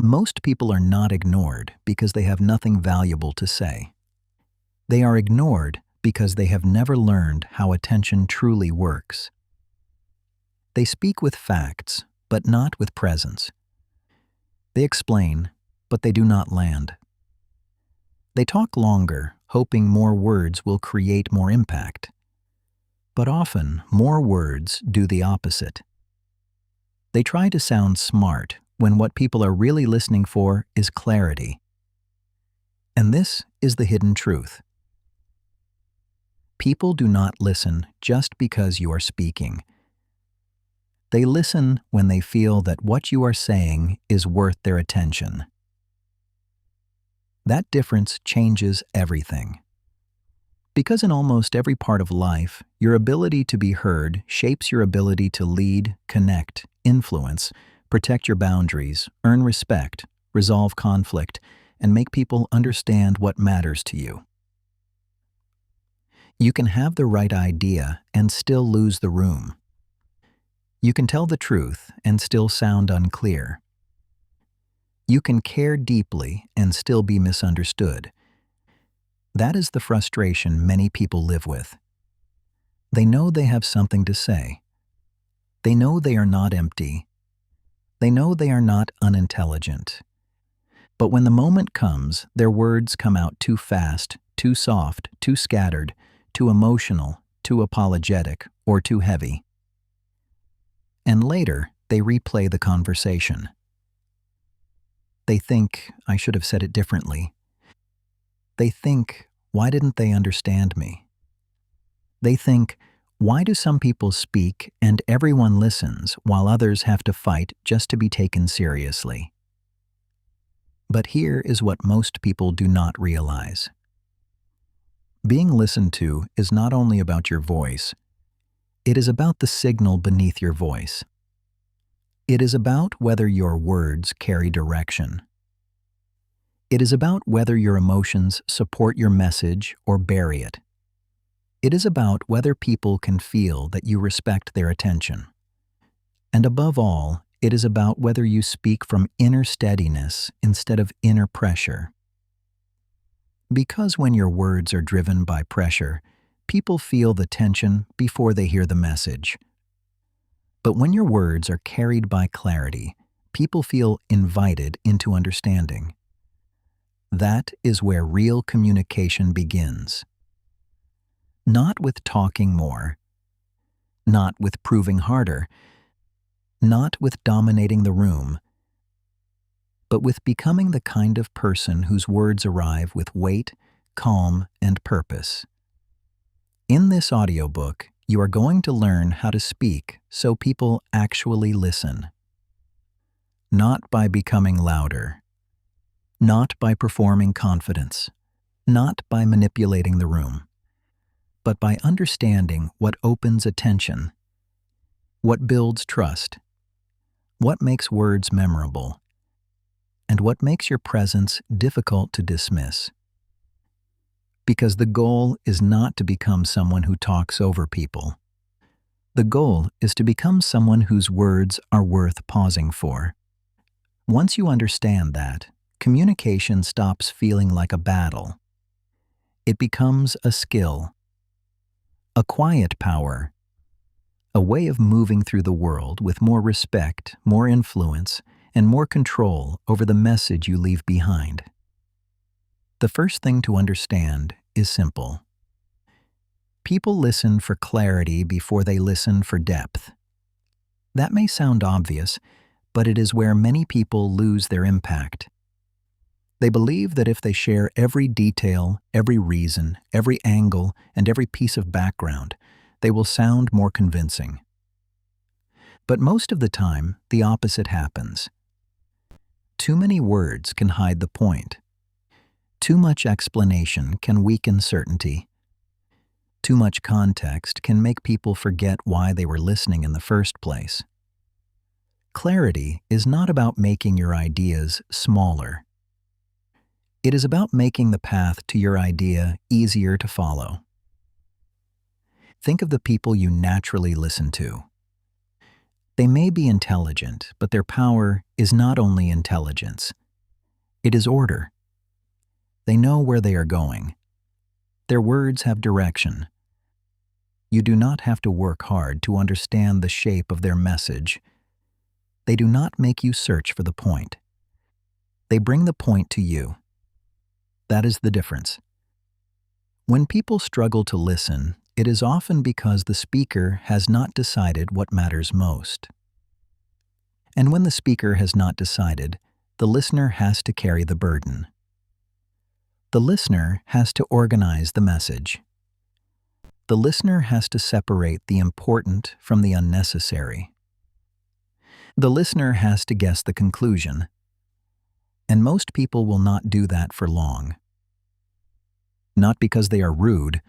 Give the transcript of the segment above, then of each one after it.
Most people are not ignored because they have nothing valuable to say. They are ignored because they have never learned how attention truly works. They speak with facts, but not with presence. They explain, but they do not land. They talk longer, hoping more words will create more impact. But often, more words do the opposite. They try to sound smart when what people are really listening for is clarity. And this is the hidden truth. People do not listen just because you are speaking. They listen when they feel that what you are saying is worth their attention. That difference changes everything. Because in almost every part of life, your ability to be heard shapes your ability to lead, connect, influence, protect your boundaries, earn respect, resolve conflict, and make people understand what matters to you. You can have the right idea and still lose the room. You can tell the truth and still sound unclear. You can care deeply and still be misunderstood. That is the frustration many people live with. They know they have something to say. They know they are not empty. They know they are not unintelligent. But when the moment comes, their words come out too fast, too soft, too scattered, too emotional, too apologetic, or too heavy. And later, they replay the conversation. They think, I should have said it differently. They think, why didn't they understand me? They think, why do some people speak and everyone listens while others have to fight just to be taken seriously? But here is what most people do not realize. Being listened to is not only about your voice, it is about the signal beneath your voice. It is about whether your words carry direction. It is about whether your emotions support your message or bury it. It is about whether people can feel that you respect their attention. And above all, it is about whether you speak from inner steadiness instead of inner pressure. Because when your words are driven by pressure, people feel the tension before they hear the message. But when your words are carried by clarity, people feel invited into understanding. That is where real communication begins. Not with talking more, not with proving harder, not with dominating the room, but with becoming the kind of person whose words arrive with weight, calm, and purpose. In this audiobook, you are going to learn how to speak so people actually listen. Not by becoming louder, not by performing confidence, not by manipulating the room, but by understanding what opens attention, what builds trust, what makes words memorable, and what makes your presence difficult to dismiss. Because the goal is not to become someone who talks over people. The goal is to become someone whose words are worth pausing for. Once you understand that, communication stops feeling like a battle. It becomes a skill, a quiet power, a way of moving through the world with more respect, more influence, and more control over the message you leave behind. The first thing to understand is simple. People listen for clarity before they listen for depth. That may sound obvious, but it is where many people lose their impact. They believe that if they share every detail, every reason, every angle, and every piece of background, they will sound more convincing. But most of the time, the opposite happens. Too many words can hide the point. Too much explanation can weaken certainty. Too much context can make people forget why they were listening in the first place. Clarity is not about making your ideas smaller. It is about making the path to your idea easier to follow. Think of the people you naturally listen to. They may be intelligent, but their power is not only intelligence. It is order. They know where they are going. Their words have direction. You do not have to work hard to understand the shape of their message. They do not make you search for the point. They bring the point to you. That is the difference. When people struggle to listen, it is often because the speaker has not decided what matters most. And when the speaker has not decided, the listener has to carry the burden. The listener has to organize the message. The listener has to separate the important from the unnecessary. The listener has to guess the conclusion. And most people will not do that for long. Not because they are rude,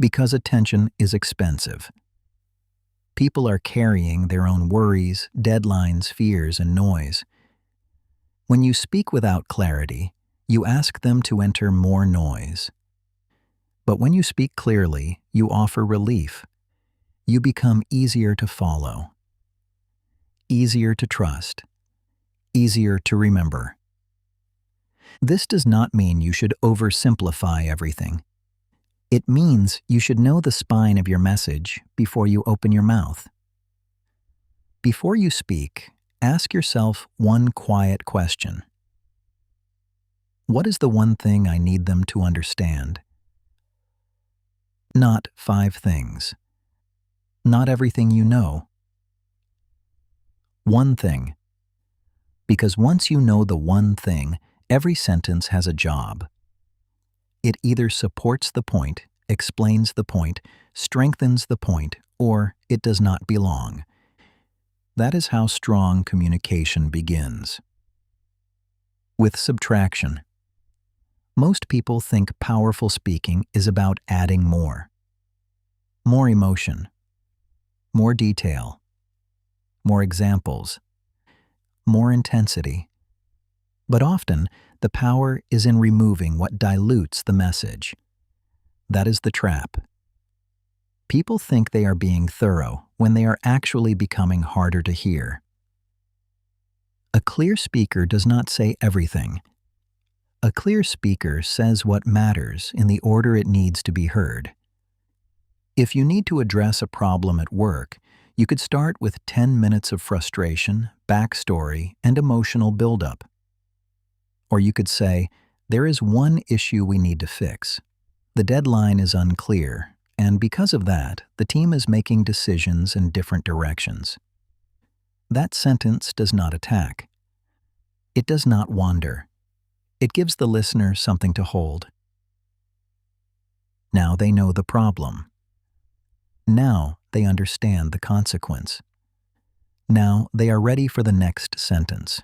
because attention is expensive. People are carrying their own worries, deadlines, fears, and noise. When you speak without clarity, you ask them to enter more noise. But when you speak clearly, you offer relief. You become easier to follow, easier to trust, easier to remember. This does not mean you should oversimplify everything. It means you should know the spine of your message before you open your mouth. Before you speak, ask yourself one quiet question. What is the one thing I need them to understand? Not 5 things. Not everything you know. One thing. Because once you know the one thing, every sentence has a job. It either supports the point, explains the point, strengthens the point, or it does not belong. That is how strong communication begins. With subtraction. Most people think powerful speaking is about adding more. More emotion. More detail. More examples. More intensity. But often, the power is in removing what dilutes the message. That is the trap. People think they are being thorough when they are actually becoming harder to hear. A clear speaker does not say everything. A clear speaker says what matters in the order it needs to be heard. If you need to address a problem at work, you could start with 10 minutes of frustration, backstory, and emotional buildup. Or you could say, there is one issue we need to fix. The deadline is unclear, and because of that, the team is making decisions in different directions. That sentence does not attack. It does not wander. It gives the listener something to hold. Now they know the problem. Now they understand the consequence. Now they are ready for the next sentence.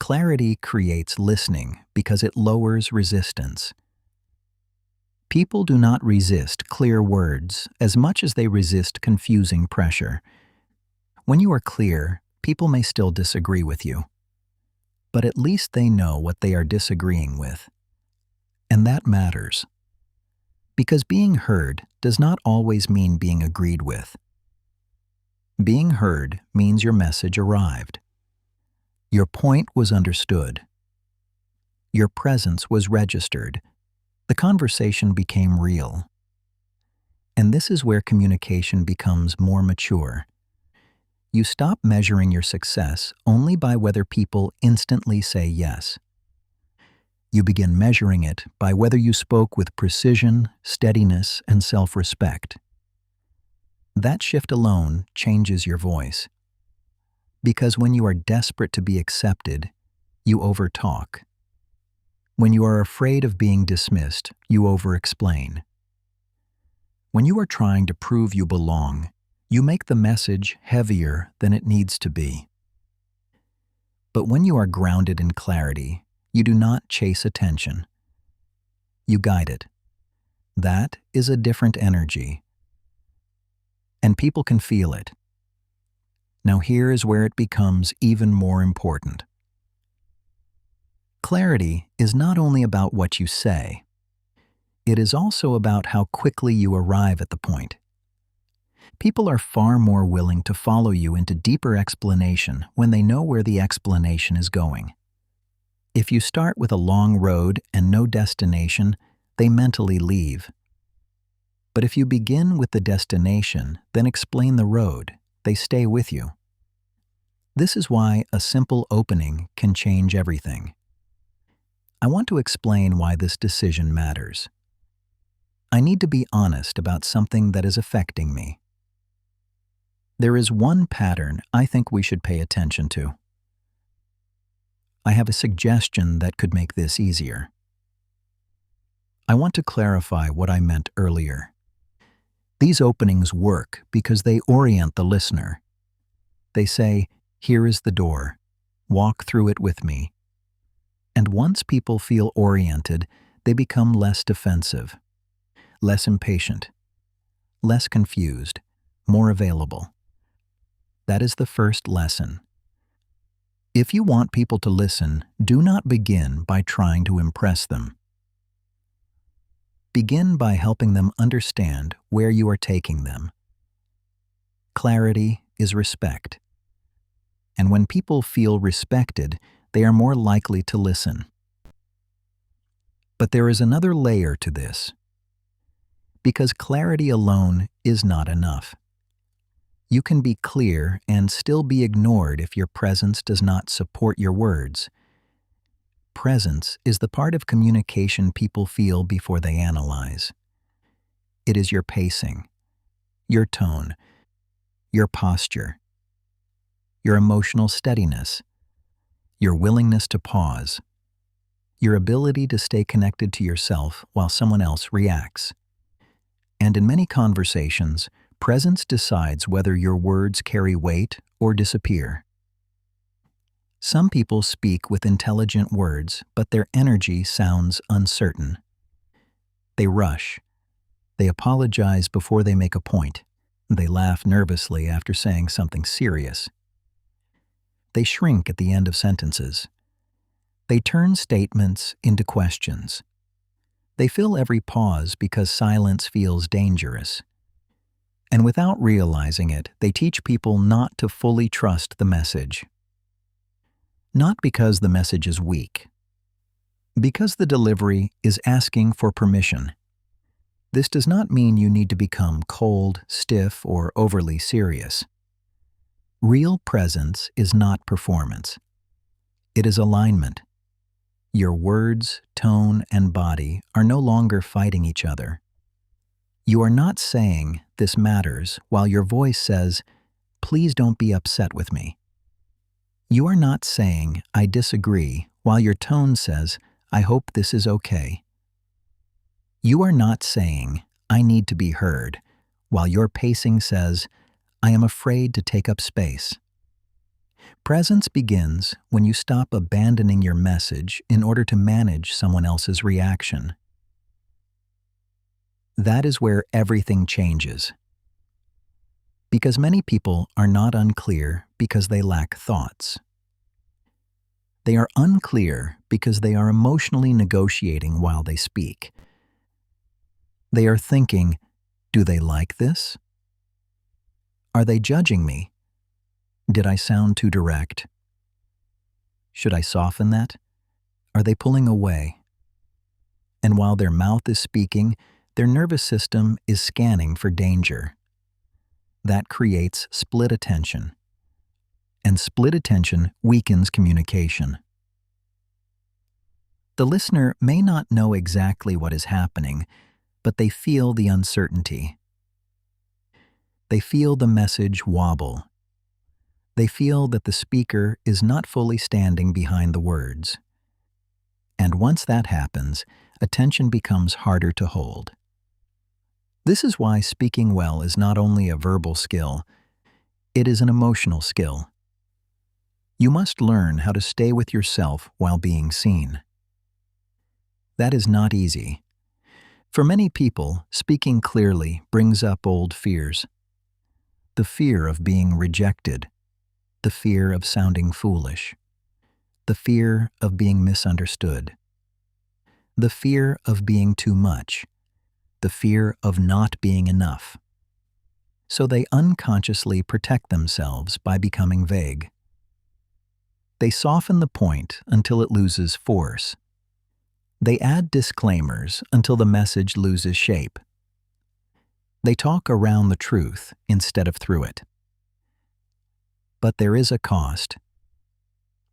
Clarity creates listening because it lowers resistance. People do not resist clear words as much as they resist confusing pressure. When you are clear, people may still disagree with you. But at least they know what they are disagreeing with. And that matters. Because being heard does not always mean being agreed with. Being heard means your message arrived. Your point was understood. Your presence was registered. The conversation became real. And this is where communication becomes more mature. You stop measuring your success only by whether people instantly say yes. You begin measuring it by whether you spoke with precision, steadiness, and self-respect. That shift alone changes your voice. Because when you are desperate to be accepted, you overtalk. When you are afraid of being dismissed, you over-explain. When you are trying to prove you belong, you make the message heavier than it needs to be. But when you are grounded in clarity, you do not chase attention. You guide it. That is a different energy. And people can feel it. Now here is where it becomes even more important. Clarity is not only about what you say. It is also about how quickly you arrive at the point. People are far more willing to follow you into deeper explanation when they know where the explanation is going. If you start with a long road and no destination, they mentally leave. But if you begin with the destination, then explain the road, they stay with you. This is why a simple opening can change everything. I want to explain why this decision matters. I need to be honest about something that is affecting me. There is one pattern I think we should pay attention to. I have a suggestion that could make this easier. I want to clarify what I meant earlier. These openings work because they orient the listener. They say, "Here is the door. Walk through it with me." And once people feel oriented, they become less defensive, less impatient, less confused, more available. That is the first lesson. If you want people to listen, do not begin by trying to impress them. Begin by helping them understand where you are taking them. Clarity is respect. And when people feel respected, they are more likely to listen. But there is another layer to this. Because clarity alone is not enough. You can be clear and still be ignored if your presence does not support your words. Presence is the part of communication people feel before they analyze. It is your pacing, your tone, your posture, your emotional steadiness, your willingness to pause, your ability to stay connected to yourself while someone else reacts. And in many conversations, presence decides whether your words carry weight or disappear. Some people speak with intelligent words, but their energy sounds uncertain. They rush. They apologize before they make a point. They laugh nervously after saying something serious. They shrink at the end of sentences. They turn statements into questions. They fill every pause because silence feels dangerous. And without realizing it, they teach people not to fully trust the message. Not because the message is weak. Because the delivery is asking for permission. This does not mean you need to become cold, stiff, or overly serious. Real presence is not performance. It is alignment. Your words, tone, and body are no longer fighting each other. You are not saying, "This matters," while your voice says, "Please don't be upset with me." You are not saying, "I disagree," while your tone says, "I hope this is okay." You are not saying, "I need to be heard," while your pacing says, "I am afraid to take up space." Presence begins when you stop abandoning your message in order to manage someone else's reaction. That is where everything changes. Because many people are not unclear because they lack thoughts. They are unclear because they are emotionally negotiating while they speak. They are thinking, "Do they like this? Are they judging me? Did I sound too direct? Should I soften that? Are they pulling away?" And while their mouth is speaking, their nervous system is scanning for danger. That creates split attention. And split attention weakens communication. The listener may not know exactly what is happening, but they feel the uncertainty. They feel the message wobble. They feel that the speaker is not fully standing behind the words. And once that happens, attention becomes harder to hold. This is why speaking well is not only a verbal skill, it is an emotional skill. You must learn how to stay with yourself while being seen. That is not easy. For many people, speaking clearly brings up old fears. The fear of being rejected, the fear of sounding foolish, the fear of being misunderstood, the fear of being too much, the fear of not being enough. so they unconsciously protect themselves by becoming vague. They soften the point until it loses force. They add disclaimers until the message loses shape. They talk around the truth instead of through it. But there is a cost.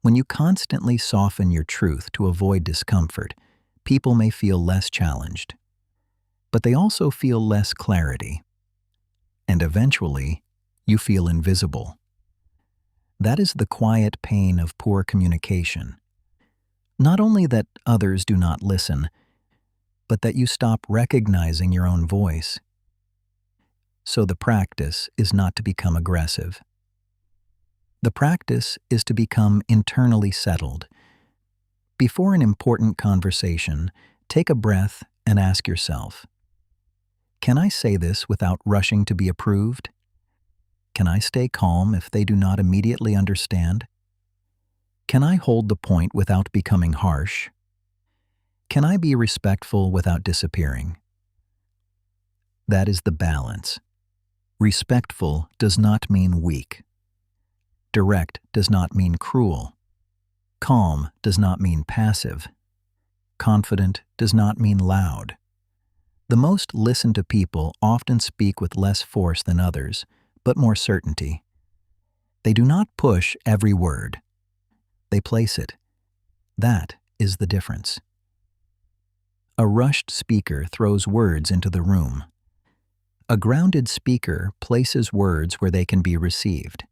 When you constantly soften your truth to avoid discomfort, people may feel less challenged. But they also feel less clarity. And eventually, you feel invisible. That is the quiet pain of poor communication. Not only that others do not listen, but that you stop recognizing your own voice. So the practice is not to become aggressive. The practice is to become internally settled. Before an important conversation, take a breath and ask yourself, can I say this without rushing to be approved? Can I stay calm if they do not immediately understand? Can I hold the point without becoming harsh? Can I be respectful without disappearing? That is the balance. Respectful does not mean weak. Direct does not mean cruel. Calm does not mean passive. Confident does not mean loud. The most listened to people often speak with less force than others, but more certainty. They do not push every word. They place it. That is the difference. A rushed speaker throws words into the room. A grounded speaker places words where they can be received.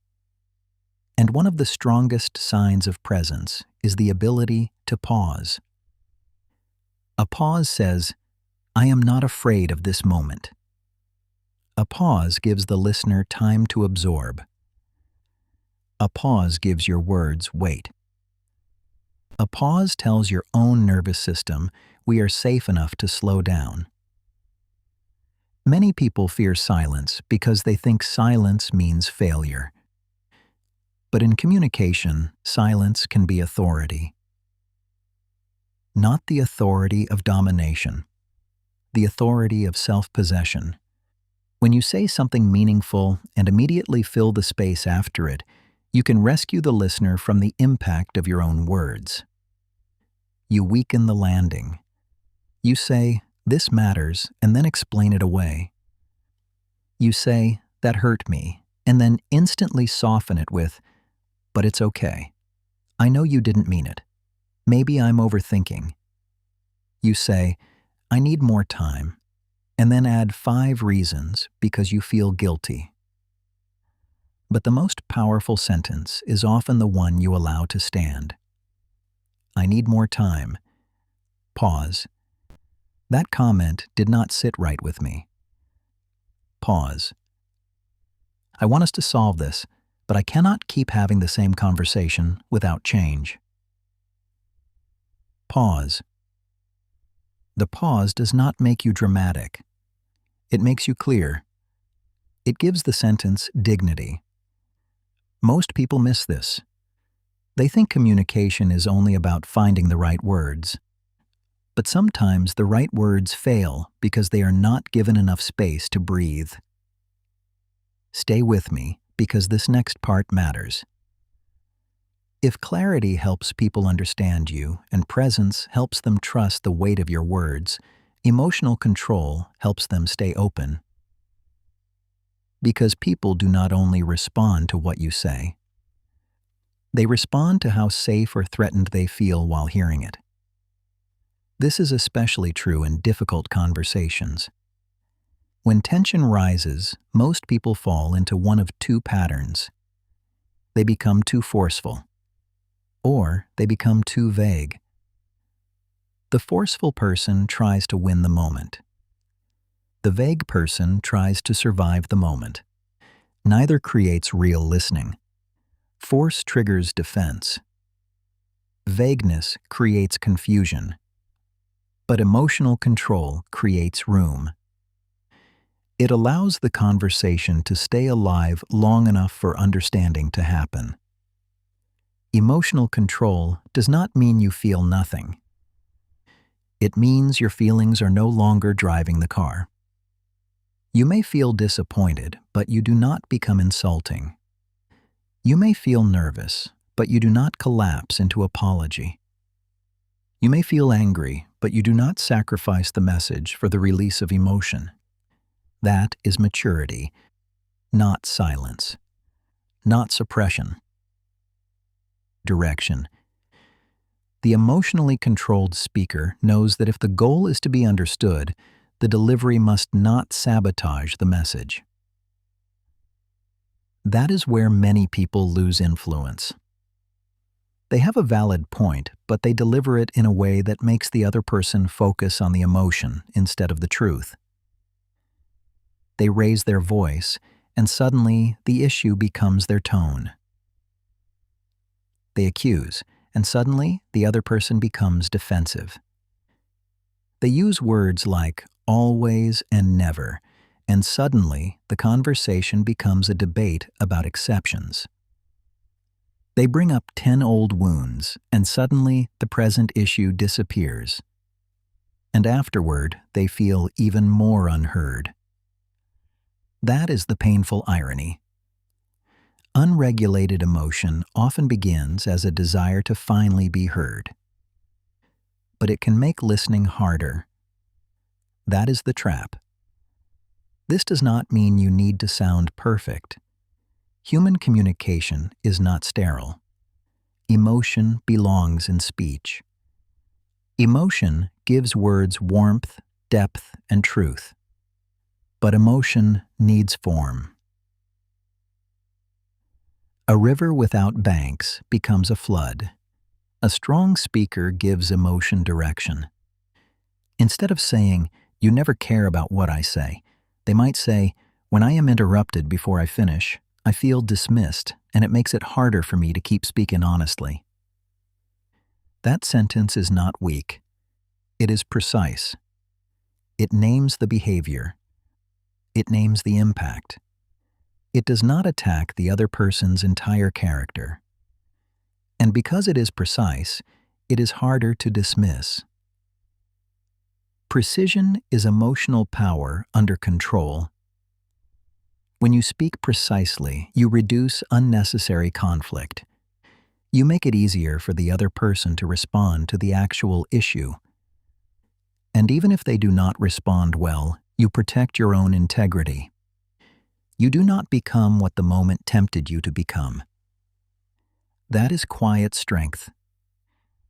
And one of the strongest signs of presence is the ability to pause. A pause says, I am not afraid of this moment. A pause gives the listener time to absorb. A pause gives your words weight. A pause tells your own nervous system we are safe enough to slow down. Many people fear silence because they think silence means failure. But in communication, silence can be authority. Not the authority of domination, the authority of self-possession. When you say something meaningful and immediately fill the space after it, you can rescue the listener from the impact of your own words. You weaken the landing. You say, this matters, and then explain it away. You say, that hurt me, and then instantly soften it with, but it's okay. I know you didn't mean it. Maybe I'm overthinking. You say, I need more time, and then add 5 reasons because you feel guilty. But the most powerful sentence is often the one you allow to stand. I need more time. Pause. That comment did not sit right with me. Pause. I want us to solve this, but I cannot keep having the same conversation without change. Pause. The pause does not make you dramatic. It makes you clear. It gives the sentence dignity. Most people miss this. They think communication is only about finding the right words. But sometimes the right words fail because they are not given enough space to breathe. Stay with me because this next part matters. If clarity helps people understand you and presence helps them trust the weight of your words, emotional control helps them stay open. Because people do not only respond to what you say, they respond to how safe or threatened they feel while hearing it. This is especially true in difficult conversations. When tension rises, most people fall into one of 2 patterns. They become too forceful, or they become too vague. The forceful person tries to win the moment. The vague person tries to survive the moment. Neither creates real listening. Force triggers defense. Vagueness creates confusion. But emotional control creates room. It allows the conversation to stay alive long enough for understanding to happen. Emotional control does not mean you feel nothing. It means your feelings are no longer driving the car. You may feel disappointed, but you do not become insulting. You may feel nervous, but you do not collapse into apology. You may feel angry, but you do not sacrifice the message for the release of emotion. That is maturity, not silence, not suppression. Direction. The emotionally controlled speaker knows that if the goal is to be understood, the delivery must not sabotage the message. That is where many people lose influence. They have a valid point, but they deliver it in a way that makes the other person focus on the emotion instead of the truth. They raise their voice, and suddenly the issue becomes their tone. They accuse, and suddenly the other person becomes defensive. They use words like always and never, and suddenly the conversation becomes a debate about exceptions. They bring up 10 old wounds, and suddenly the present issue disappears. And afterward, they feel even more unheard. That is the painful irony. Unregulated emotion often begins as a desire to finally be heard. But it can make listening harder. That is the trap. This does not mean you need to sound perfect. Human communication is not sterile. Emotion belongs in speech. Emotion gives words warmth, depth, and truth. But emotion needs form. A river without banks becomes a flood. A strong speaker gives emotion direction. Instead of saying, "You never care about what I say," they might say, "When I am interrupted before I finish, I feel dismissed, and it makes it harder for me to keep speaking honestly." That sentence is not weak. It is precise. It names the behavior. It names the impact. It does not attack the other person's entire character. And because it is precise, it is harder to dismiss. Precision is emotional power under control. When you speak precisely, you reduce unnecessary conflict. You make it easier for the other person to respond to the actual issue. And even if they do not respond well, you protect your own integrity. You do not become what the moment tempted you to become. That is quiet strength.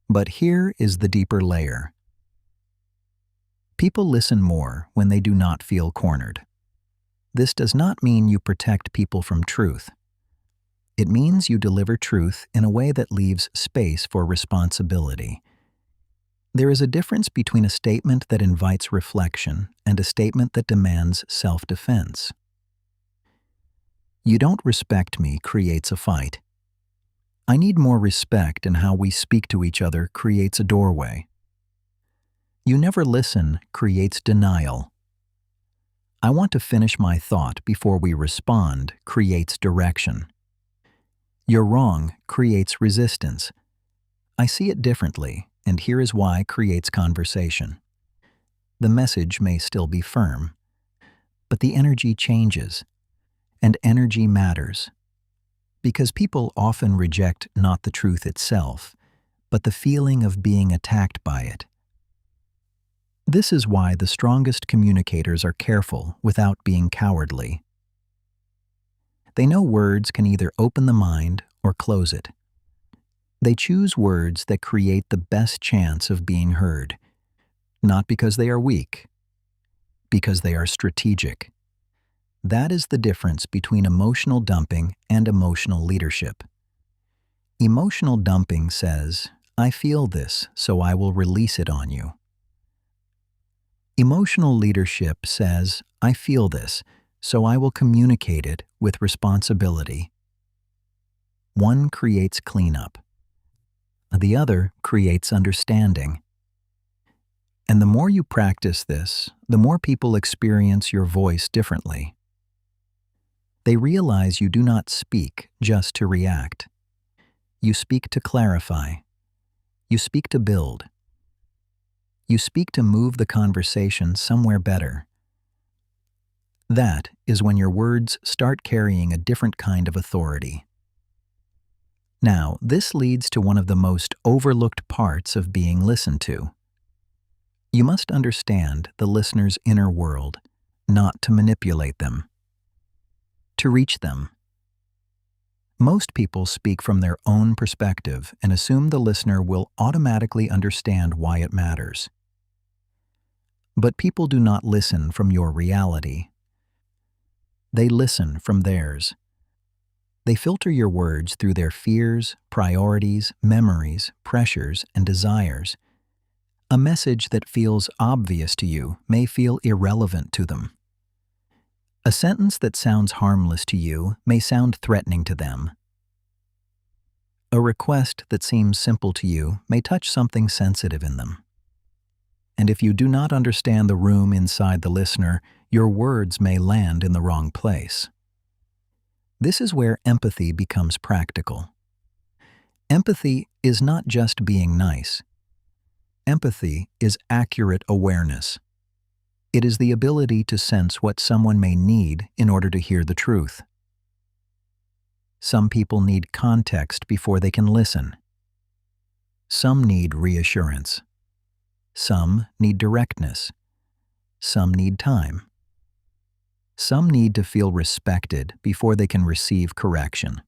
But here is the deeper layer. People listen more when they do not feel cornered. This does not mean you protect people from truth. It means you deliver truth in a way that leaves space for responsibility. There is a difference between a statement that invites reflection and a statement that demands self-defense. "You don't respect me" creates a fight. "I need more respect," and how we speak to each other creates a doorway. "You never listen" creates denial. "I want to finish my thought before we respond" creates direction. "You're wrong" creates resistance. "I see it differently, and here is why" creates conversation. The message may still be firm, but the energy changes, and energy matters. Because people often reject not the truth itself, but the feeling of being attacked by it. This is why the strongest communicators are careful without being cowardly. They know words can either open the mind or close it. They choose words that create the best chance of being heard, not because they are weak, because they are strategic. That is the difference between emotional dumping and emotional leadership. Emotional dumping says, "I feel this, so I will release it on you." Emotional leadership says, "I feel this, so I will communicate it with responsibility." One creates cleanup. The other creates understanding. And the more you practice this, the more people experience your voice differently. They realize you do not speak just to react. You speak to clarify. You speak to build. You speak to move the conversation somewhere better. That is when your words start carrying a different kind of authority. Now, this leads to one of the most overlooked parts of being listened to. You must understand the listener's inner world, not to manipulate them, to reach them. Most people speak from their own perspective and assume the listener will automatically understand why it matters. But people do not listen from your reality. They listen from theirs. They filter your words through their fears, priorities, memories, pressures, and desires. A message that feels obvious to you may feel irrelevant to them. A sentence that sounds harmless to you may sound threatening to them. A request that seems simple to you may touch something sensitive in them. And if you do not understand the room inside the listener, your words may land in the wrong place. This is where empathy becomes practical. Empathy is not just being nice. Empathy is accurate awareness. It is the ability to sense what someone may need in order to hear the truth. Some people need context before they can listen. Some need reassurance. Some need directness. Some need time. Some need to feel respected before they can receive correction.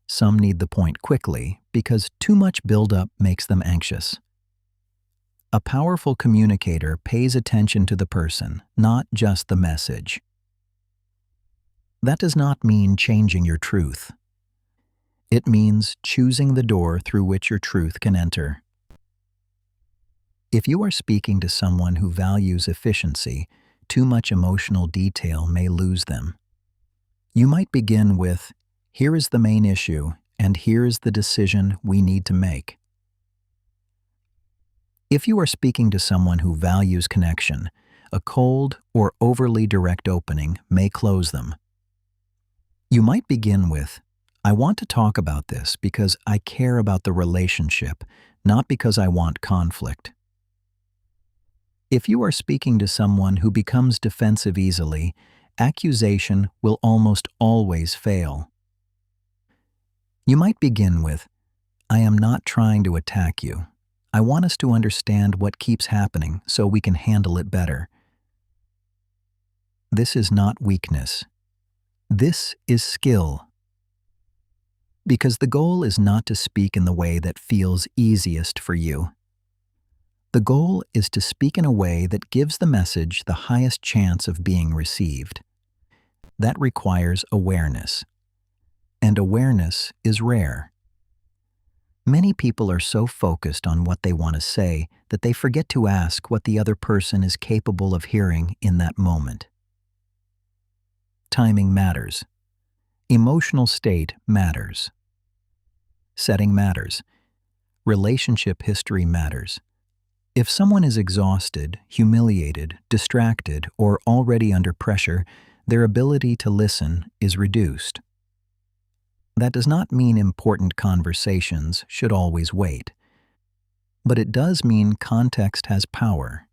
Some need the point quickly because too much buildup makes them anxious. A powerful communicator pays attention to the person, not just the message. That does not mean changing your truth. It means choosing the door through which your truth can enter. If you are speaking to someone who values efficiency, too much emotional detail may lose them. You might begin with, "Here is the main issue, and here is the decision we need to make." If you are speaking to someone who values connection, a cold or overly direct opening may close them. You might begin with, "I want to talk about this because I care about the relationship, not because I want conflict." If you are speaking to someone who becomes defensive easily, accusation will almost always fail. You might begin with, "I am not trying to attack you. I want us to understand what keeps happening so we can handle it better." This is not weakness. This is skill. Because the goal is not to speak in the way that feels easiest for you. The goal is to speak in a way that gives the message the highest chance of being received. That requires awareness. And awareness is rare. Many people are so focused on what they want to say that they forget to ask what the other person is capable of hearing in that moment. Timing matters. Emotional state matters. Setting matters. Relationship history matters. If someone is exhausted, humiliated, distracted, or already under pressure, their ability to listen is reduced. That does not mean important conversations should always wait. But it does mean context has power.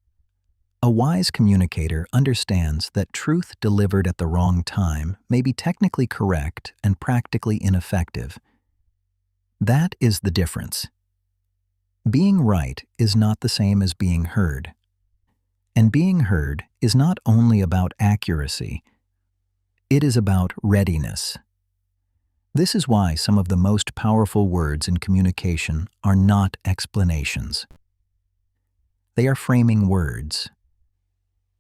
A wise communicator understands that truth delivered at the wrong time may be technically correct and practically ineffective. That is the difference. Being right is not the same as being heard. And being heard is not only about accuracy, it is about readiness. This is why some of the most powerful words in communication are not explanations. They are framing words.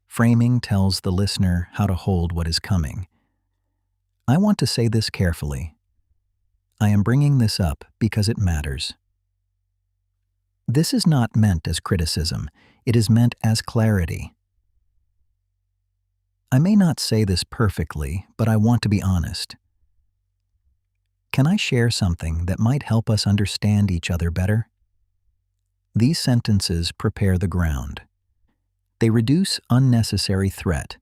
Framing tells the listener how to hold what is coming. I want to say this carefully. I am bringing this up because it matters. This is not meant as criticism. It is meant as clarity. I may not say this perfectly, but I want to be honest. Can I share something that might help us understand each other better? These sentences prepare the ground. They reduce unnecessary threat.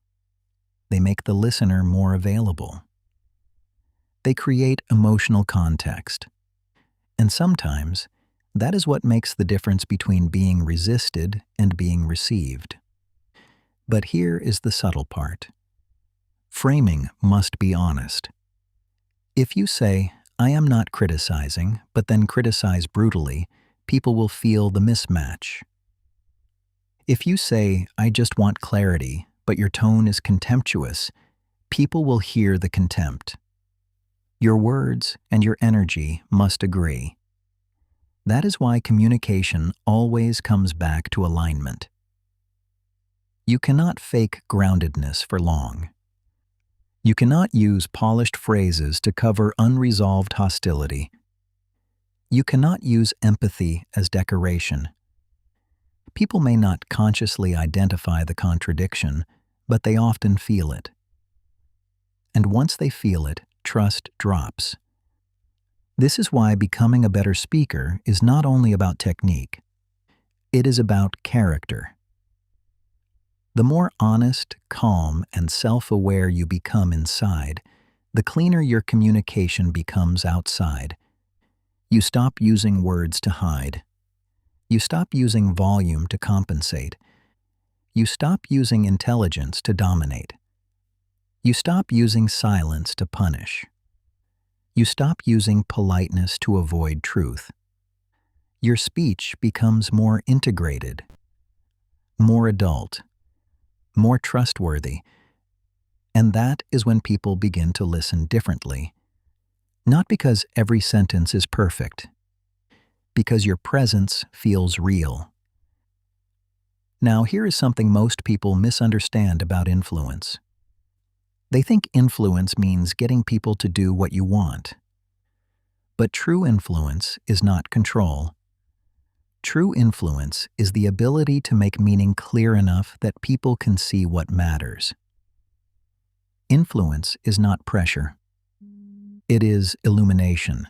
They make the listener more available. They create emotional context. And sometimes, that is what makes the difference between being resisted and being received. But here is the subtle part. Framing must be honest. If you say, "I am not criticizing," but then criticize brutally, people will feel the mismatch. If you say, "I just want clarity," but your tone is contemptuous, people will hear the contempt. Your words and your energy must agree. That is why communication always comes back to alignment. You cannot fake groundedness for long. You cannot use polished phrases to cover unresolved hostility. You cannot use empathy as decoration. People may not consciously identify the contradiction, but they often feel it. And once they feel it, trust drops. This is why becoming a better speaker is not only about technique, it is about character. The more honest, calm, and self-aware you become inside, the cleaner your communication becomes outside. You stop using words to hide. You stop using volume to compensate. You stop using intelligence to dominate. You stop using silence to punish. You stop using politeness to avoid truth. Your speech becomes more integrated, more adult, more trustworthy, and that is when people begin to listen differently. Not because every sentence is perfect, because your presence feels real. Now, here is something most people misunderstand about influence. They think influence means getting people to do what you want. But true influence is not control. True influence is the ability to make meaning clear enough that people can see what matters. Influence is not pressure. It is illumination.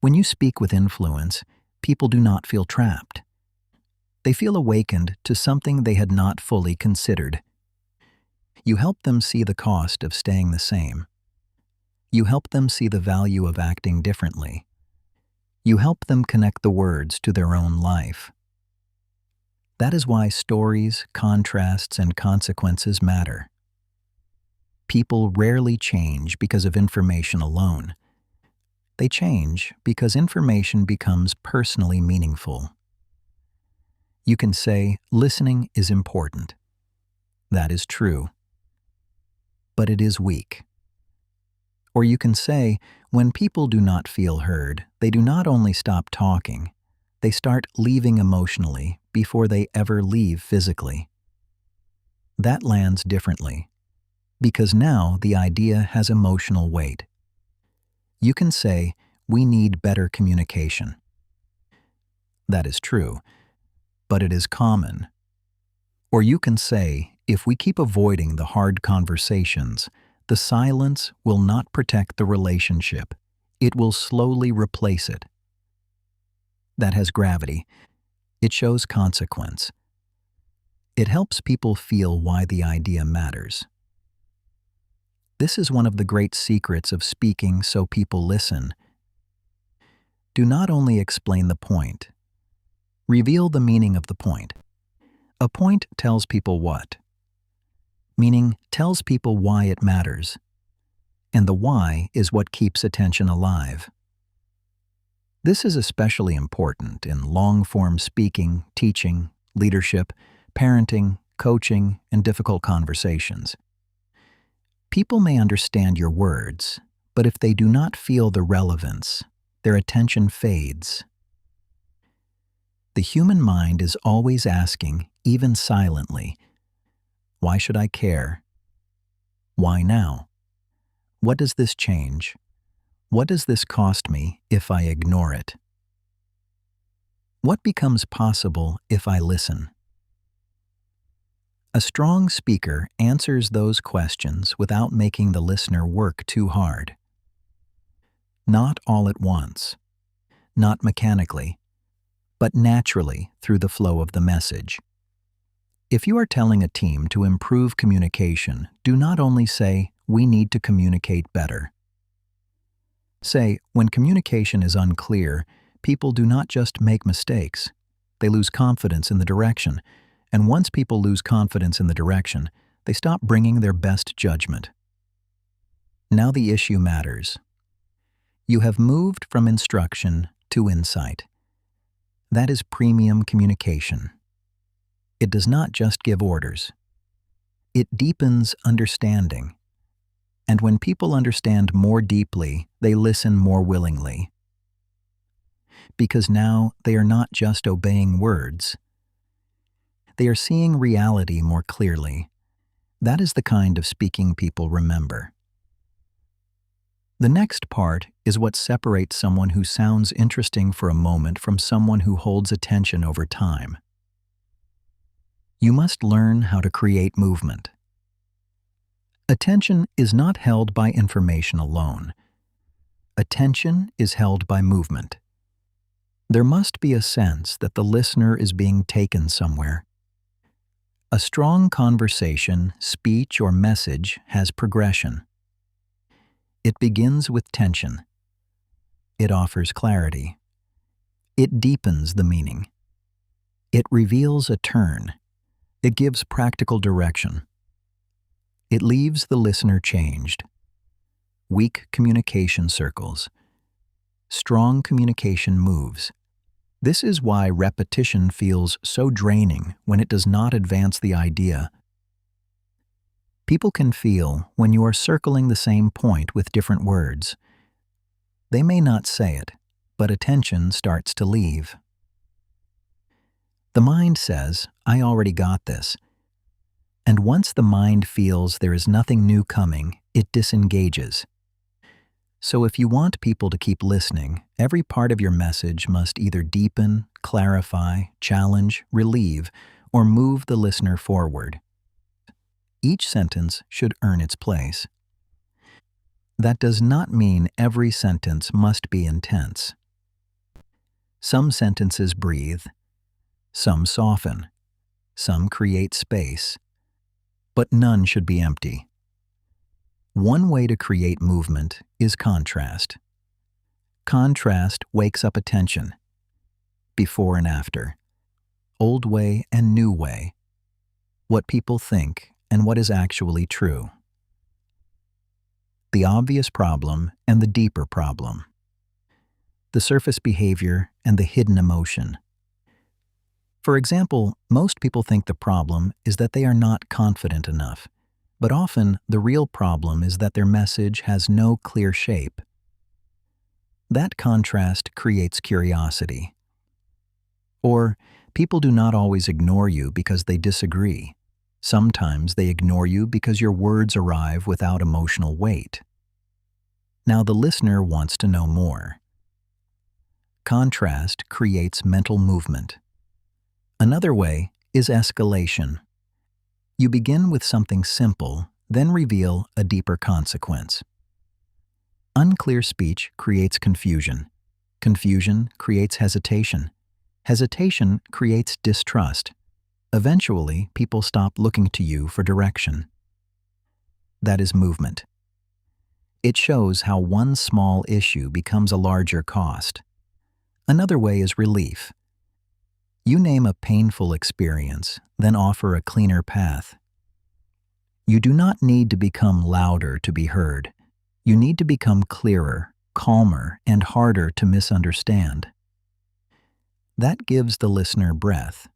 When you speak with influence, people do not feel trapped. They feel awakened to something they had not fully considered. You help them see the cost of staying the same. You help them see the value of acting differently. You help them connect the words to their own life. That is why stories, contrasts, and consequences matter. People rarely change because of information alone. They change because information becomes personally meaningful. You can say, "Listening is important." That is true. But it is weak. Or you can say, "When people do not feel heard, they do not only stop talking, they start leaving emotionally before they ever leave physically." That lands differently, because now the idea has emotional weight. You can say, "We need better communication." That is true, but it is common. Or you can say, "If we keep avoiding the hard conversations, the silence will not protect the relationship. It will slowly replace it." That has gravity. It shows consequence. It helps people feel why the idea matters. This is one of the great secrets of speaking so people listen. Do not only explain the point. Reveal the meaning of the point. A point tells people what. Meaning tells people why it matters. And the why is what keeps attention alive. This is especially important in long-form speaking, teaching, leadership, parenting, coaching, and difficult conversations. People may understand your words, but if they do not feel the relevance, their attention fades. The human mind is always asking, even silently, "Why should I care? Why now? What does this change? What does this cost me if I ignore it? What becomes possible if I listen?" A strong speaker answers those questions without making the listener work too hard. Not all at once, not mechanically, but naturally through the flow of the message. If you are telling a team to improve communication, do not only say, "We need to communicate better." Say, when communication is unclear, people do not just make mistakes, they lose confidence in the direction. And once people lose confidence in the direction, They stop bringing their best judgment. Now the issue matters. You have moved from instruction to insight. That is premium communication. It does not just give orders. It deepens understanding. And when people understand more deeply, they listen more willingly. Because now they are not just obeying words. They are seeing reality more clearly. That is the kind of speaking people remember. The next part is what separates someone who sounds interesting for a moment from someone who holds attention over time. You must learn how to create movement. Attention is not held by information alone. Attention is held by movement. There must be a sense that the listener is being taken somewhere. A strong conversation, speech, or message has progression. It begins with tension. It offers clarity. It deepens the meaning. It reveals a turn. It gives practical direction. It leaves the listener changed. Weak communication circles. Strong communication moves. This is why repetition feels so draining when it does not advance the idea. People can feel when you are circling the same point with different words. They may not say it, but attention starts to leave. The mind says, "I already got this." And once the mind feels there is nothing new coming, it disengages. So if you want people to keep listening, every part of your message must either deepen, clarify, challenge, relieve, or move the listener forward. Each sentence should earn its place. That does not mean every sentence must be intense. Some sentences breathe, some soften, some create space, but none should be empty. One way to create movement is contrast. Contrast wakes up attention. Before and after. Old way and new way. What people think and what is actually true. The obvious problem and the deeper problem. The surface behavior and the hidden emotion. For example, most people think the problem is that they are not confident enough, but often the real problem is that their message has no clear shape. That contrast creates curiosity. Or, people do not always ignore you because they disagree. Sometimes they ignore you because your words arrive without emotional weight. Now the listener wants to know more. Contrast creates mental movement. Another way is escalation. You begin with something simple, then reveal a deeper consequence. Unclear speech creates confusion. Confusion creates hesitation. Hesitation creates distrust. Eventually, people stop looking to you for direction. That is movement. It shows how one small issue becomes a larger cost. Another way is relief. You name a painful experience, then offer a cleaner path. You do not need to become louder to be heard. You need to become clearer, calmer, and harder to misunderstand. That gives the listener breath.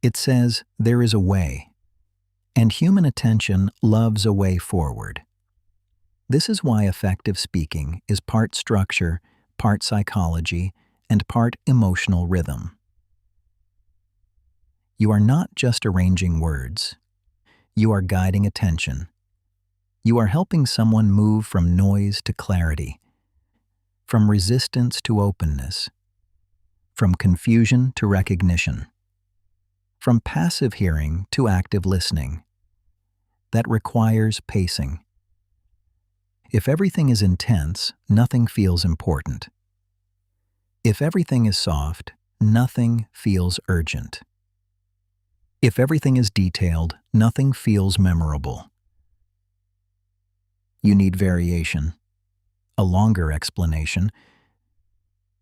It says, there is a way. And human attention loves a way forward. This is why effective speaking is part structure, part psychology, and part emotional rhythm. You are not just arranging words. You are guiding attention. You are helping someone move from noise to clarity, from resistance to openness, from confusion to recognition, from passive hearing to active listening. That requires pacing. If everything is intense, nothing feels important. If everything is soft, nothing feels urgent. If everything is detailed, nothing feels memorable. You need variation, a longer explanation,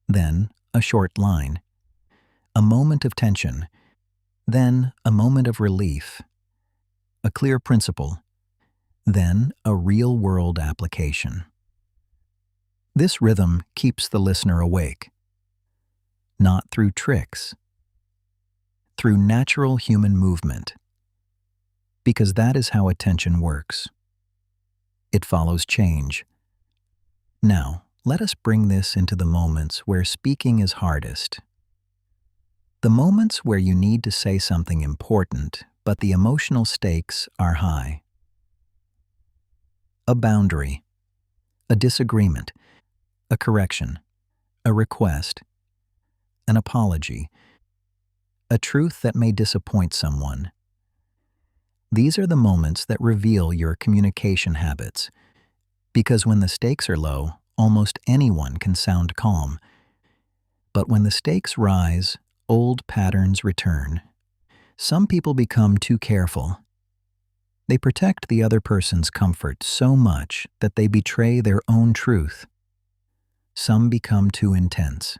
then a short line, a moment of tension, then a moment of relief. a clear principle, then a real-world application. This rhythm keeps the listener awake, not through tricks, through natural human movement, because that is how attention works. It follows change. Now, let us bring this into the moments where speaking is hardest. The moments where you need to say something important, but the emotional stakes are high. A boundary, a disagreement, a correction, a request, an apology, a truth that may disappoint someone. These are the moments that reveal your communication habits, because when the stakes are low, almost anyone can sound calm. But when the stakes rise, old patterns return. Some people become too careful. They protect the other person's comfort so much that they betray their own truth. Some become too intense.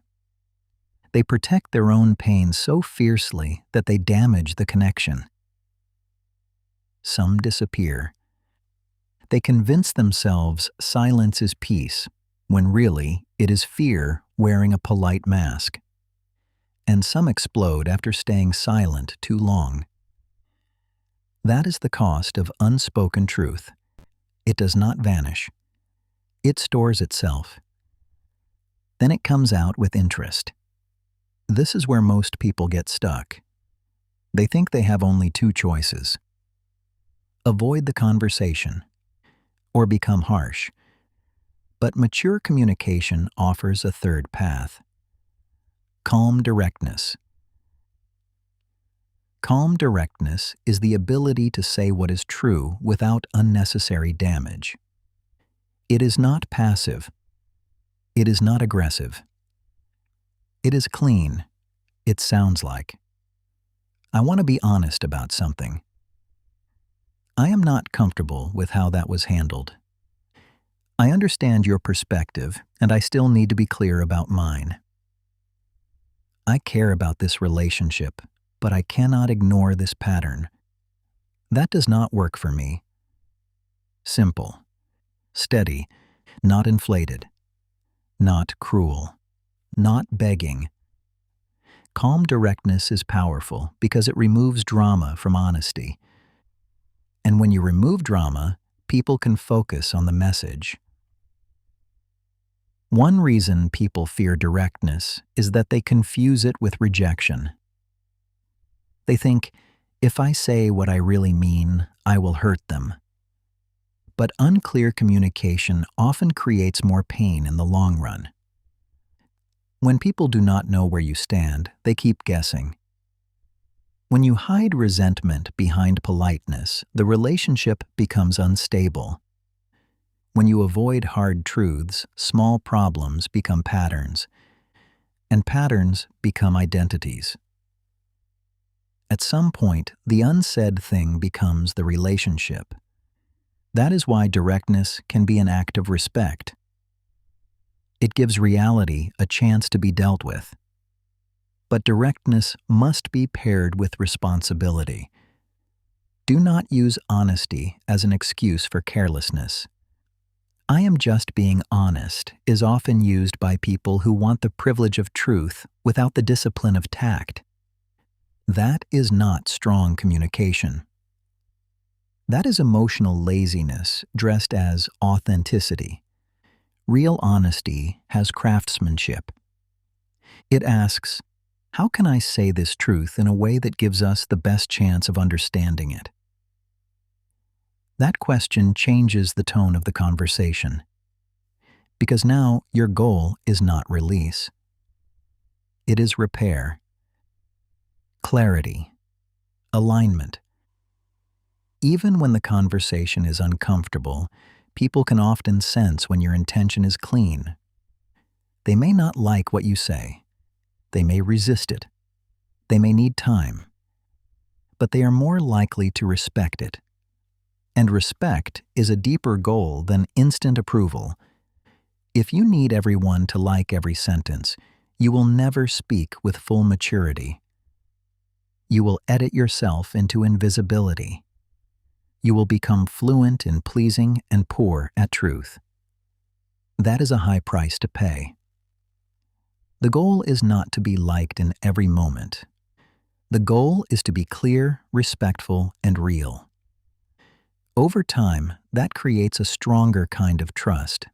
They protect their own pain so fiercely that they damage the connection. Some disappear. They convince themselves silence is peace, when really it is fear wearing a polite mask. And some explode after staying silent too long. That is the cost of unspoken truth. It does not vanish. It stores itself. Then it comes out with interest. This is where most people get stuck. They think they have only two choices: avoid the conversation, or become harsh. But mature communication offers a third path: calm directness. Calm directness is the ability to say what is true without unnecessary damage. It is not passive. It is not aggressive. It is clean. It sounds like, I want to be honest about something. I am not comfortable with how that was handled. I understand your perspective, and I still need to be clear about mine. I care about this relationship, but I cannot ignore this pattern. That does not work for me. Simple, steady, not inflated, not cruel, not begging. Calm directness is powerful because it removes drama from honesty. And when you remove drama, people can focus on the message. One reason people fear directness is that they confuse it with rejection. They think, if I say what I really mean, I will hurt them. But unclear communication often creates more pain in the long run. When people do not know where you stand, they keep guessing. When you hide resentment behind politeness, the relationship becomes unstable. When you avoid hard truths, small problems become patterns, and patterns become identities. At some point, the unsaid thing becomes the relationship. That is why directness can be an act of respect. It gives reality a chance to be dealt with. But directness must be paired with responsibility. Do not use honesty as an excuse for carelessness. I am just being honest is often used by people who want the privilege of truth without the discipline of tact. That is not strong communication. That is emotional laziness dressed as authenticity. Real honesty has craftsmanship. It asks, how can I say this truth in a way that gives us the best chance of understanding it? That question changes the tone of the conversation, because now your goal is not release. It is repair, clarity, alignment. Even when the conversation is uncomfortable, people can often sense when your intention is clean. They may not like what you say. They may resist it. They may need time. But they are more likely to respect it. And respect is a deeper goal than instant approval. If you need everyone to like every sentence, you will never speak with full maturity. You will edit yourself into invisibility. you will become fluent in pleasing and poor at truth. That is a high price to pay. The goal is not to be liked in every moment. The goal is to be clear, respectful, and real. Over time, that creates a stronger kind of trust.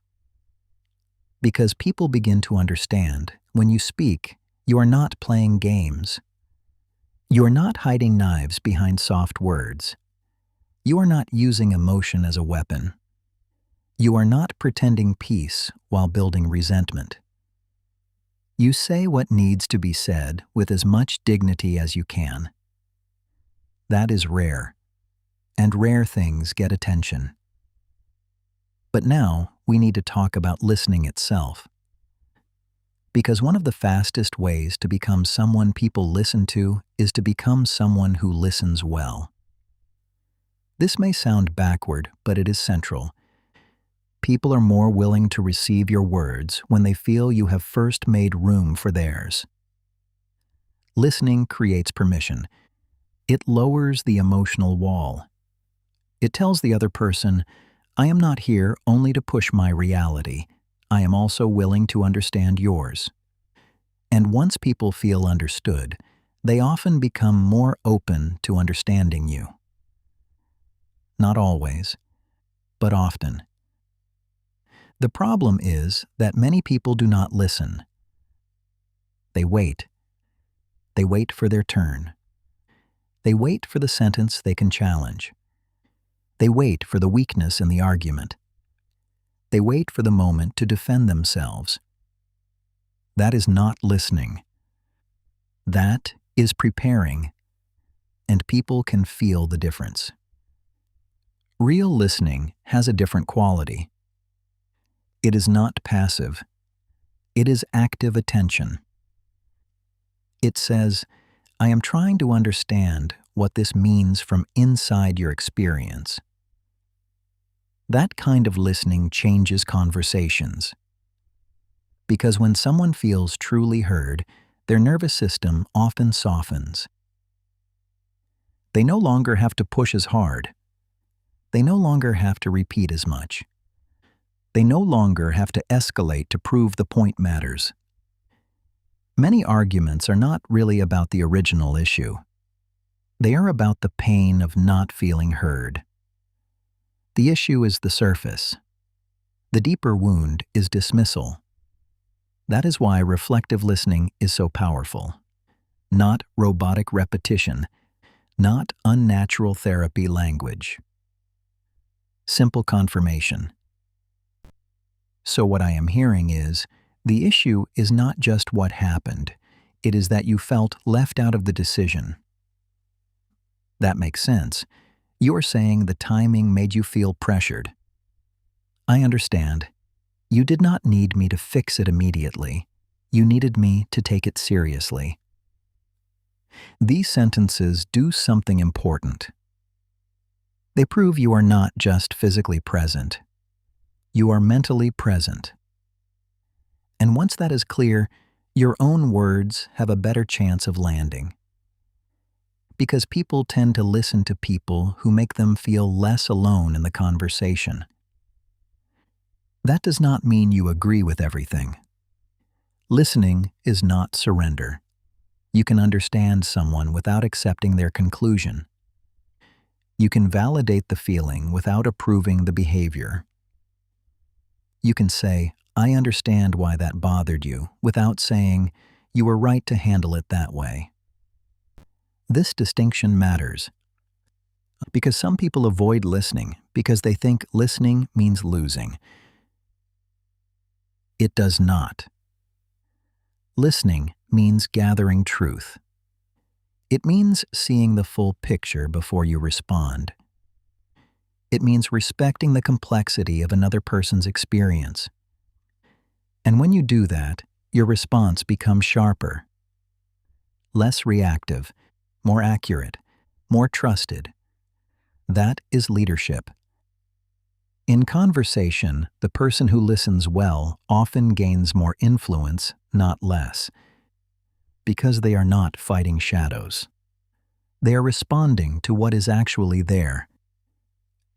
Because people begin to understand, when you speak, you are not playing games. You are not hiding knives behind soft words. You are not using emotion as a weapon. You are not pretending peace while building resentment. You say what needs to be said with as much dignity as you can. That is rare, and rare things get attention. But now we need to talk about listening itself. Because one of the fastest ways to become someone people listen to is to become someone who listens well. This may sound backward, but it is central. People are more willing to receive your words when they feel you have first made room for theirs. Listening creates permission. It lowers the emotional wall. It tells the other person, I am not here only to push my reality. I am also willing to understand yours. And once people feel understood, they often become more open to understanding you. Not always, but often. The problem is that many people do not listen. They wait. They wait for their turn. They wait for the sentence they can challenge. They wait for the weakness in the argument. They wait for the moment to defend themselves. That is not listening. That is preparing, and people can feel the difference. Real listening has a different quality. It is not passive. It is active attention. It says, I am trying to understand what this means from inside your experience. That kind of listening changes conversations. Because when someone feels truly heard, their nervous system often softens. They no longer have to push as hard. They no longer have to repeat as much. They no longer have to escalate to prove the point matters. Many arguments are not really about the original issue. They are about the pain of not feeling heard. The issue is the surface. The deeper wound is dismissal. That is why reflective listening is so powerful. Not robotic repetition, not unnatural therapy language. Simple confirmation. So what I am hearing is, the issue is not just what happened, it is that you felt left out of the decision. That makes sense. You're saying the timing made you feel pressured. I understand. You did not need me to fix it immediately. You needed me to take it seriously. These sentences do something important. They prove you are not just physically present. You are mentally present. And once that is clear, your own words have a better chance of landing. Because people tend to listen to people who make them feel less alone in the conversation. That does not mean you agree with everything. Listening is not surrender. You can understand someone without accepting their conclusion. You can validate the feeling without approving the behavior. You can say, I understand why that bothered you, without saying, you were right to handle it that way. This distinction matters. Because some people avoid listening because they think listening means losing. It does not. Listening means gathering truth. It means seeing the full picture before you respond. It means respecting the complexity of another person's experience. And when you do that, your response becomes sharper, less reactive, more accurate, more trusted. That is leadership. In conversation, the person who listens well often gains more influence, not less, because they are not fighting shadows. They are responding to what is actually there.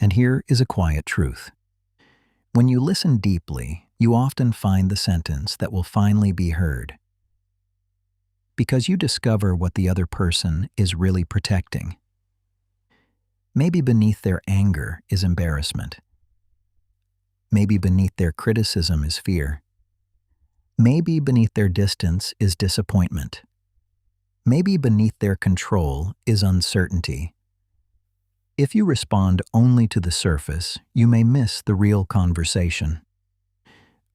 And here is a quiet truth. When you listen deeply, you often find the sentence that will finally be heard, because you discover what the other person is really protecting. Maybe beneath their anger is embarrassment. Maybe beneath their criticism is fear. Maybe beneath their distance is disappointment. Maybe beneath their control is uncertainty. If you respond only to the surface, you may miss the real conversation.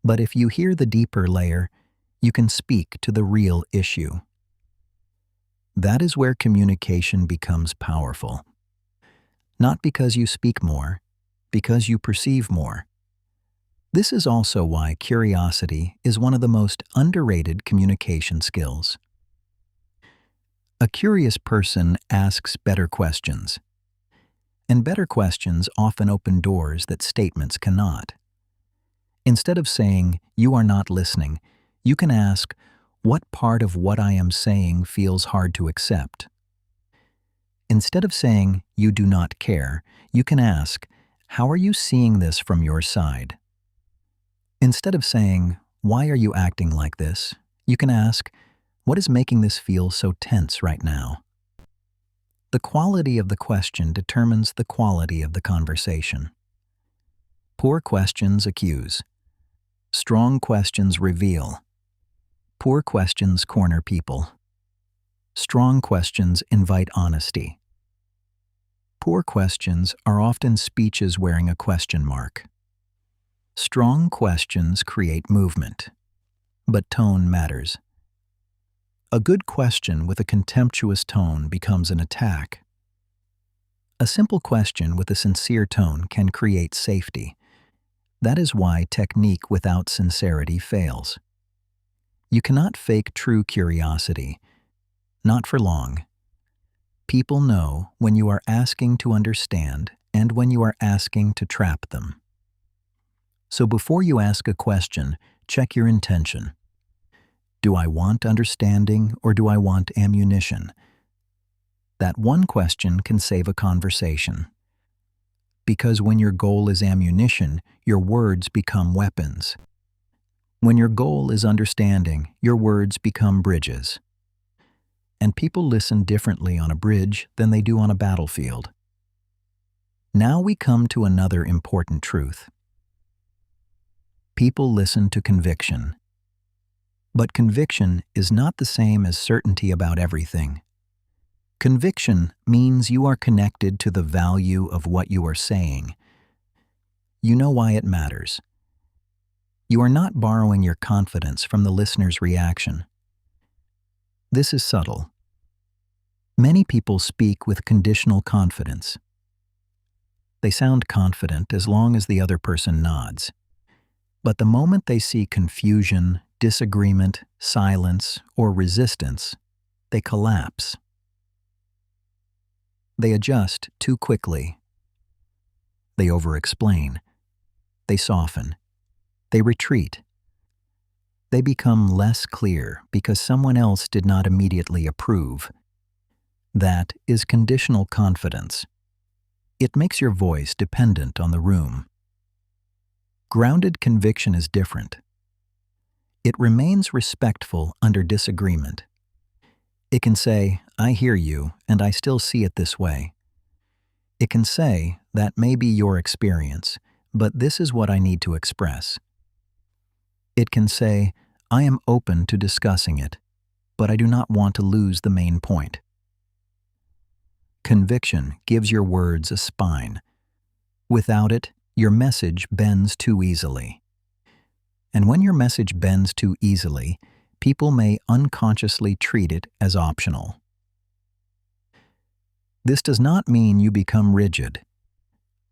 But if you hear the deeper layer, you can speak to the real issue. That is where communication becomes powerful. Not because you speak more, because you perceive more. This is also why curiosity is one of the most underrated communication skills. A curious person asks better questions, and better questions often open doors that statements cannot. Instead of saying, "You are not listening," you can ask, "What part of what I am saying feels hard to accept?" Instead of saying, "You do not care," you can ask, "How are you seeing this from your side?" Instead of saying, "Why are you acting like this?" you can ask, "What is making this feel so tense right now?" The quality of the question determines the quality of the conversation. Poor questions accuse. Strong questions reveal. Poor questions corner people. Strong questions invite honesty. Poor questions are often speeches wearing a question mark. Strong questions create movement, but tone matters. A good question with a contemptuous tone becomes an attack. A simple question with a sincere tone can create safety. That is why technique without sincerity fails. You cannot fake true curiosity, not for long. People know when you are asking to understand and when you are asking to trap them. So before you ask a question, check your intention. Do I want understanding or do I want ammunition? That one question can save a conversation. Because when your goal is ammunition, your words become weapons. When your goal is understanding, your words become bridges. And people listen differently on a bridge than they do on a battlefield. Now we come to another important truth. People listen to conviction. But conviction is not the same as certainty about everything. Conviction means you are connected to the value of what you are saying. You know why it matters. You are not borrowing your confidence from the listener's reaction. This is subtle. Many people speak with conditional confidence. They sound confident as long as the other person nods. But the moment they see confusion, disagreement, silence, or resistance, they collapse. They adjust too quickly. They over-explain. They soften. They retreat. They become less clear because someone else did not immediately approve. That is conditional confidence. It makes your voice dependent on the room. Grounded conviction is different. It remains respectful under disagreement. It can say, "I hear you, and I still see it this way." It can say, "That may be your experience, but this is what I need to express." It can say, "I am open to discussing it, but I do not want to lose the main point." Conviction gives your words a spine. Without it, your message bends too easily. And when your message bends too easily, people may unconsciously treat it as optional. This does not mean you become rigid.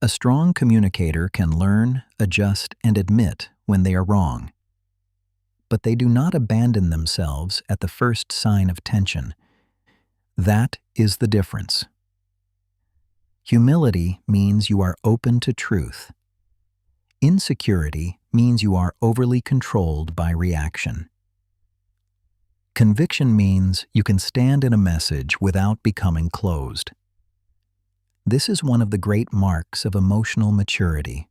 A strong communicator can learn, adjust, and admit when they are wrong. But they do not abandon themselves at the first sign of tension. That is the difference. Humility means you are open to truth. Insecurity means you are overly controlled by reaction. Conviction means you can stand in a message without becoming closed. This is one of the great marks of emotional maturity.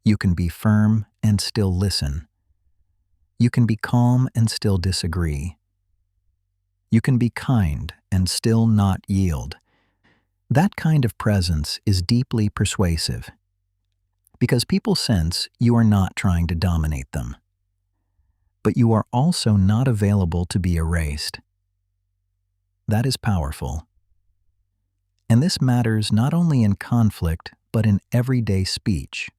You can be firm and still listen. You can be calm and still disagree. You can be kind and still not yield. That kind of presence is deeply persuasive because people sense you are not trying to dominate them, but you are also not available to be erased. That is powerful. And this matters not only in conflict, but in everyday speech.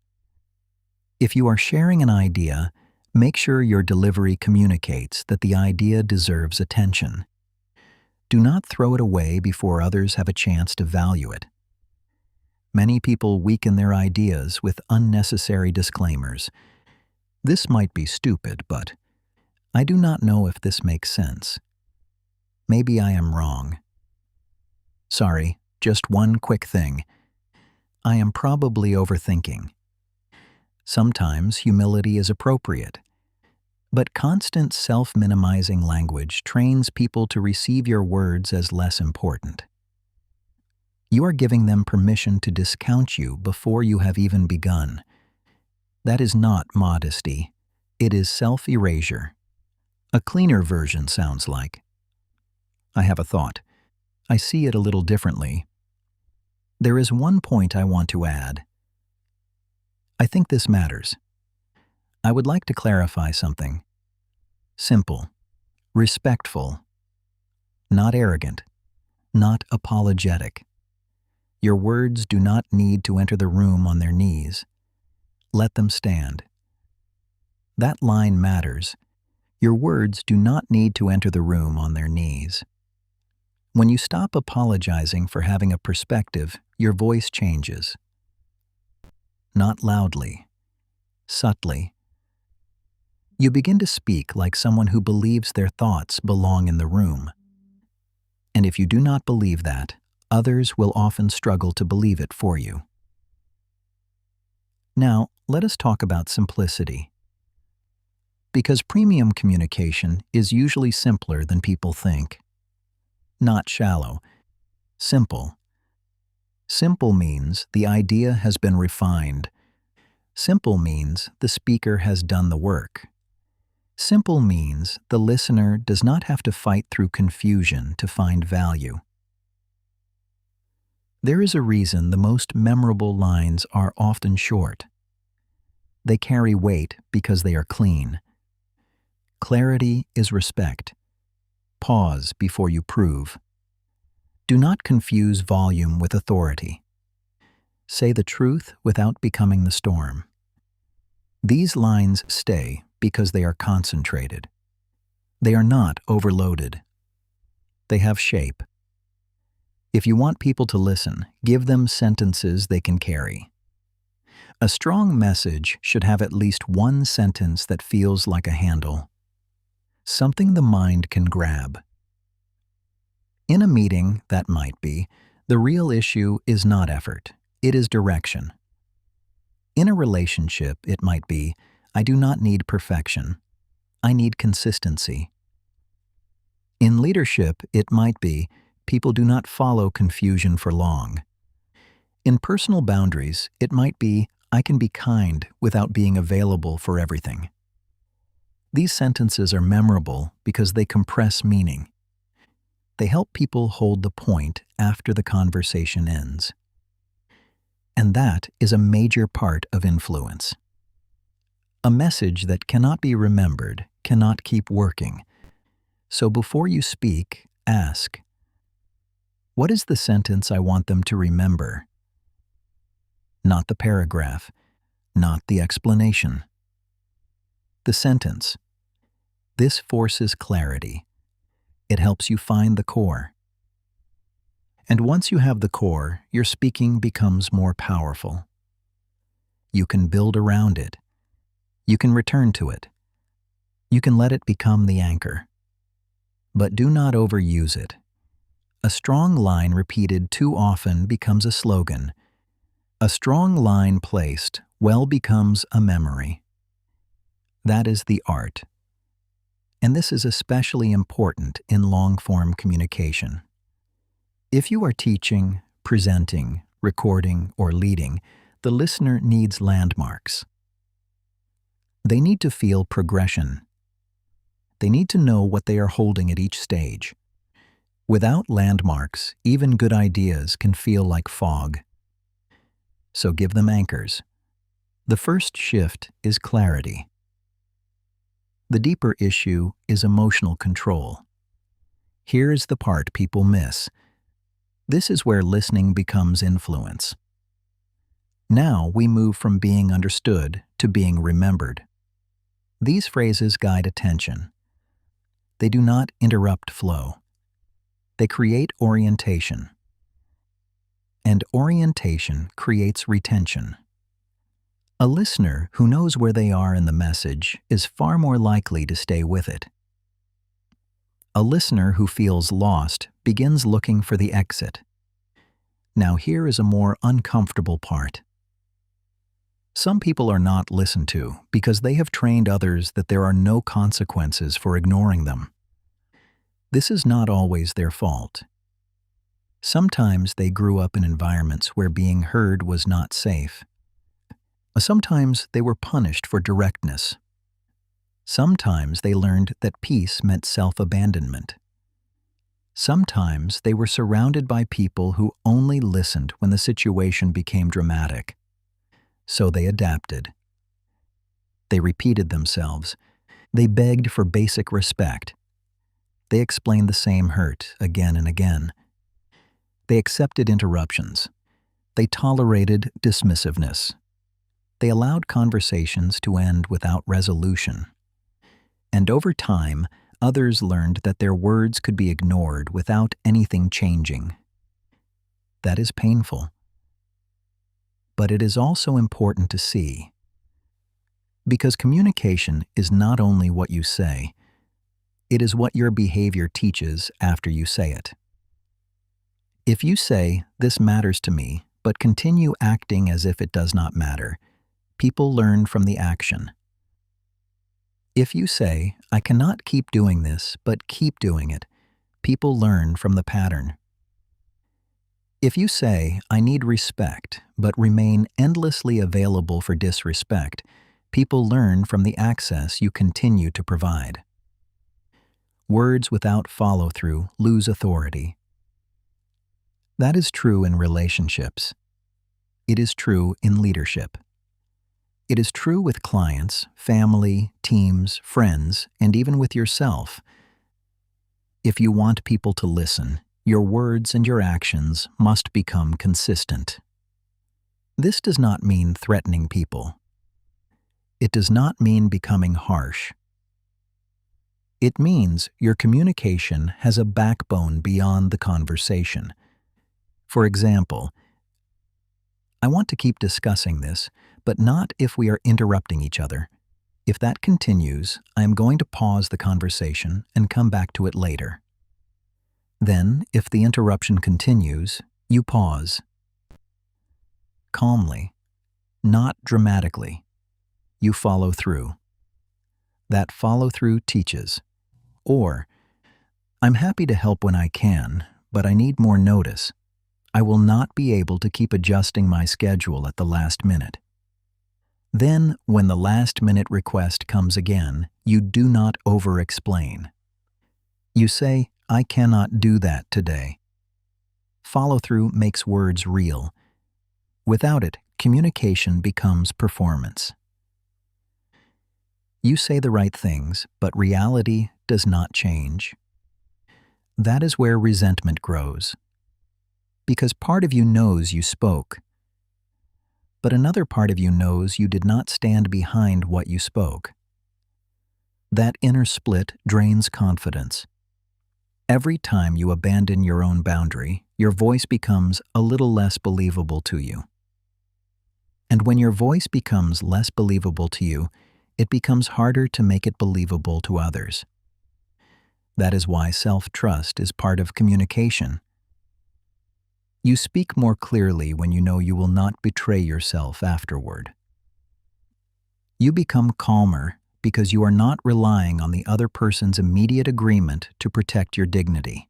If you are sharing an idea, make sure your delivery communicates that the idea deserves attention. Do not throw it away before others have a chance to value it. Many people weaken their ideas with unnecessary disclaimers. This might be stupid, but I do not know if this makes sense. Maybe I am wrong. Sorry, just one quick thing. I am probably overthinking. Sometimes humility is appropriate, but constant self-minimizing language trains people to receive your words as less important. You are giving them permission to discount you before you have even begun. That is not modesty. It is self-erasure. A cleaner version sounds like, I have a thought. I see it a little differently. There is one point I want to add. I think this matters. I would like to clarify something. Simple, respectful, not arrogant, not apologetic. Your words do not need to enter the room on their knees. Let them stand. That line matters. Your words do not need to enter the room on their knees. When you stop apologizing for having a perspective, your voice changes. Not loudly, subtly. You begin to speak like someone who believes their thoughts belong in the room. And if you do not believe that, others will often struggle to believe it for you. Now, let us talk about simplicity. Because premium communication is usually simpler than people think. Not shallow. Simple. Simple means the idea has been refined. Simple means the speaker has done the work. Simple means the listener does not have to fight through confusion to find value. There is a reason the most memorable lines are often short. They carry weight because they are clean. Clarity is respect. Pause before you prove. Do not confuse volume with authority. Say the truth without becoming the storm. These lines stay because they are concentrated. They are not overloaded. They have shape. If you want people to listen, give them sentences they can carry. A strong message should have at least one sentence that feels like a handle. Something the mind can grab. In a meeting, that might be, the real issue is not effort, it is direction. In a relationship, it might be, I do not need perfection, I need consistency. In leadership, it might be, people do not follow confusion for long. In personal boundaries, it might be, I can be kind without being available for everything. These sentences are memorable because they compress meaning. They help people hold the point after the conversation ends. And that is a major part of influence. A message that cannot be remembered cannot keep working. So before you speak, ask, what is the sentence I want them to remember? Not the paragraph, not the explanation. The sentence. This forces clarity. It helps you find the core. And once you have the core, your speaking becomes more powerful. You can build around it. You can return to it. You can let it become the anchor. But do not overuse it. A strong line repeated too often becomes a slogan. A strong line placed well becomes a memory. That is the art. And this is especially important in long-form communication. If you are teaching, presenting, recording, or leading, the listener needs landmarks. They need to feel progression. They need to know what they are holding at each stage. Without landmarks, even good ideas can feel like fog. So give them anchors. The first shift is clarity. The deeper issue is emotional control. Here is the part people miss. This is where listening becomes influence. Now we move from being understood to being remembered. These phrases guide attention. They do not interrupt flow. They create orientation. And orientation creates retention. A listener who knows where they are in the message is far more likely to stay with it. A listener who feels lost begins looking for the exit. Now here is a more uncomfortable part. Some people are not listened to because they have trained others that there are no consequences for ignoring them. This is not always their fault. Sometimes they grew up in environments where being heard was not safe. Sometimes they were punished for directness. Sometimes they learned that peace meant self-abandonment. Sometimes they were surrounded by people who only listened when the situation became dramatic. So they adapted. They repeated themselves. They begged for basic respect. They explained the same hurt again and again. They accepted interruptions. They tolerated dismissiveness. They allowed conversations to end without resolution. And over time, others learned that their words could be ignored without anything changing. That is painful. But it is also important to see. Because communication is not only what you say, it is what your behavior teaches after you say it. If you say, "This matters to me," but continue acting as if it does not matter, people learn from the action. If you say, "I cannot keep doing this," but keep doing it, people learn from the pattern. If you say, "I need respect," but remain endlessly available for disrespect, people learn from the access you continue to provide. Words without follow-through lose authority. That is true in relationships. It is true in leadership. It is true with clients, family, teams, friends, and even with yourself. If you want people to listen, your words and your actions must become consistent. This does not mean threatening people. It does not mean becoming harsh. It means your communication has a backbone beyond the conversation. For example, "I want to keep discussing this, but not if we are interrupting each other. If that continues, I am going to pause the conversation and come back to it later." Then, if the interruption continues, you pause. Calmly, not dramatically. You follow through. That follow-through teaches. Or, "I'm happy to help when I can, but I need more notice. I will not be able to keep adjusting my schedule at the last minute." Then, when the last-minute request comes again, you do not over-explain. You say, "I cannot do that today." Follow-through makes words real. Without it, communication becomes performance. You say the right things, but reality does not change. That is where resentment grows. Because part of you knows you spoke, but another part of you knows you did not stand behind what you spoke. That inner split drains confidence. Every time you abandon your own boundary, your voice becomes a little less believable to you. And when your voice becomes less believable to you, it becomes harder to make it believable to others. That is why self-trust is part of communication. You speak more clearly when you know you will not betray yourself afterward. You become calmer because you are not relying on the other person's immediate agreement to protect your dignity.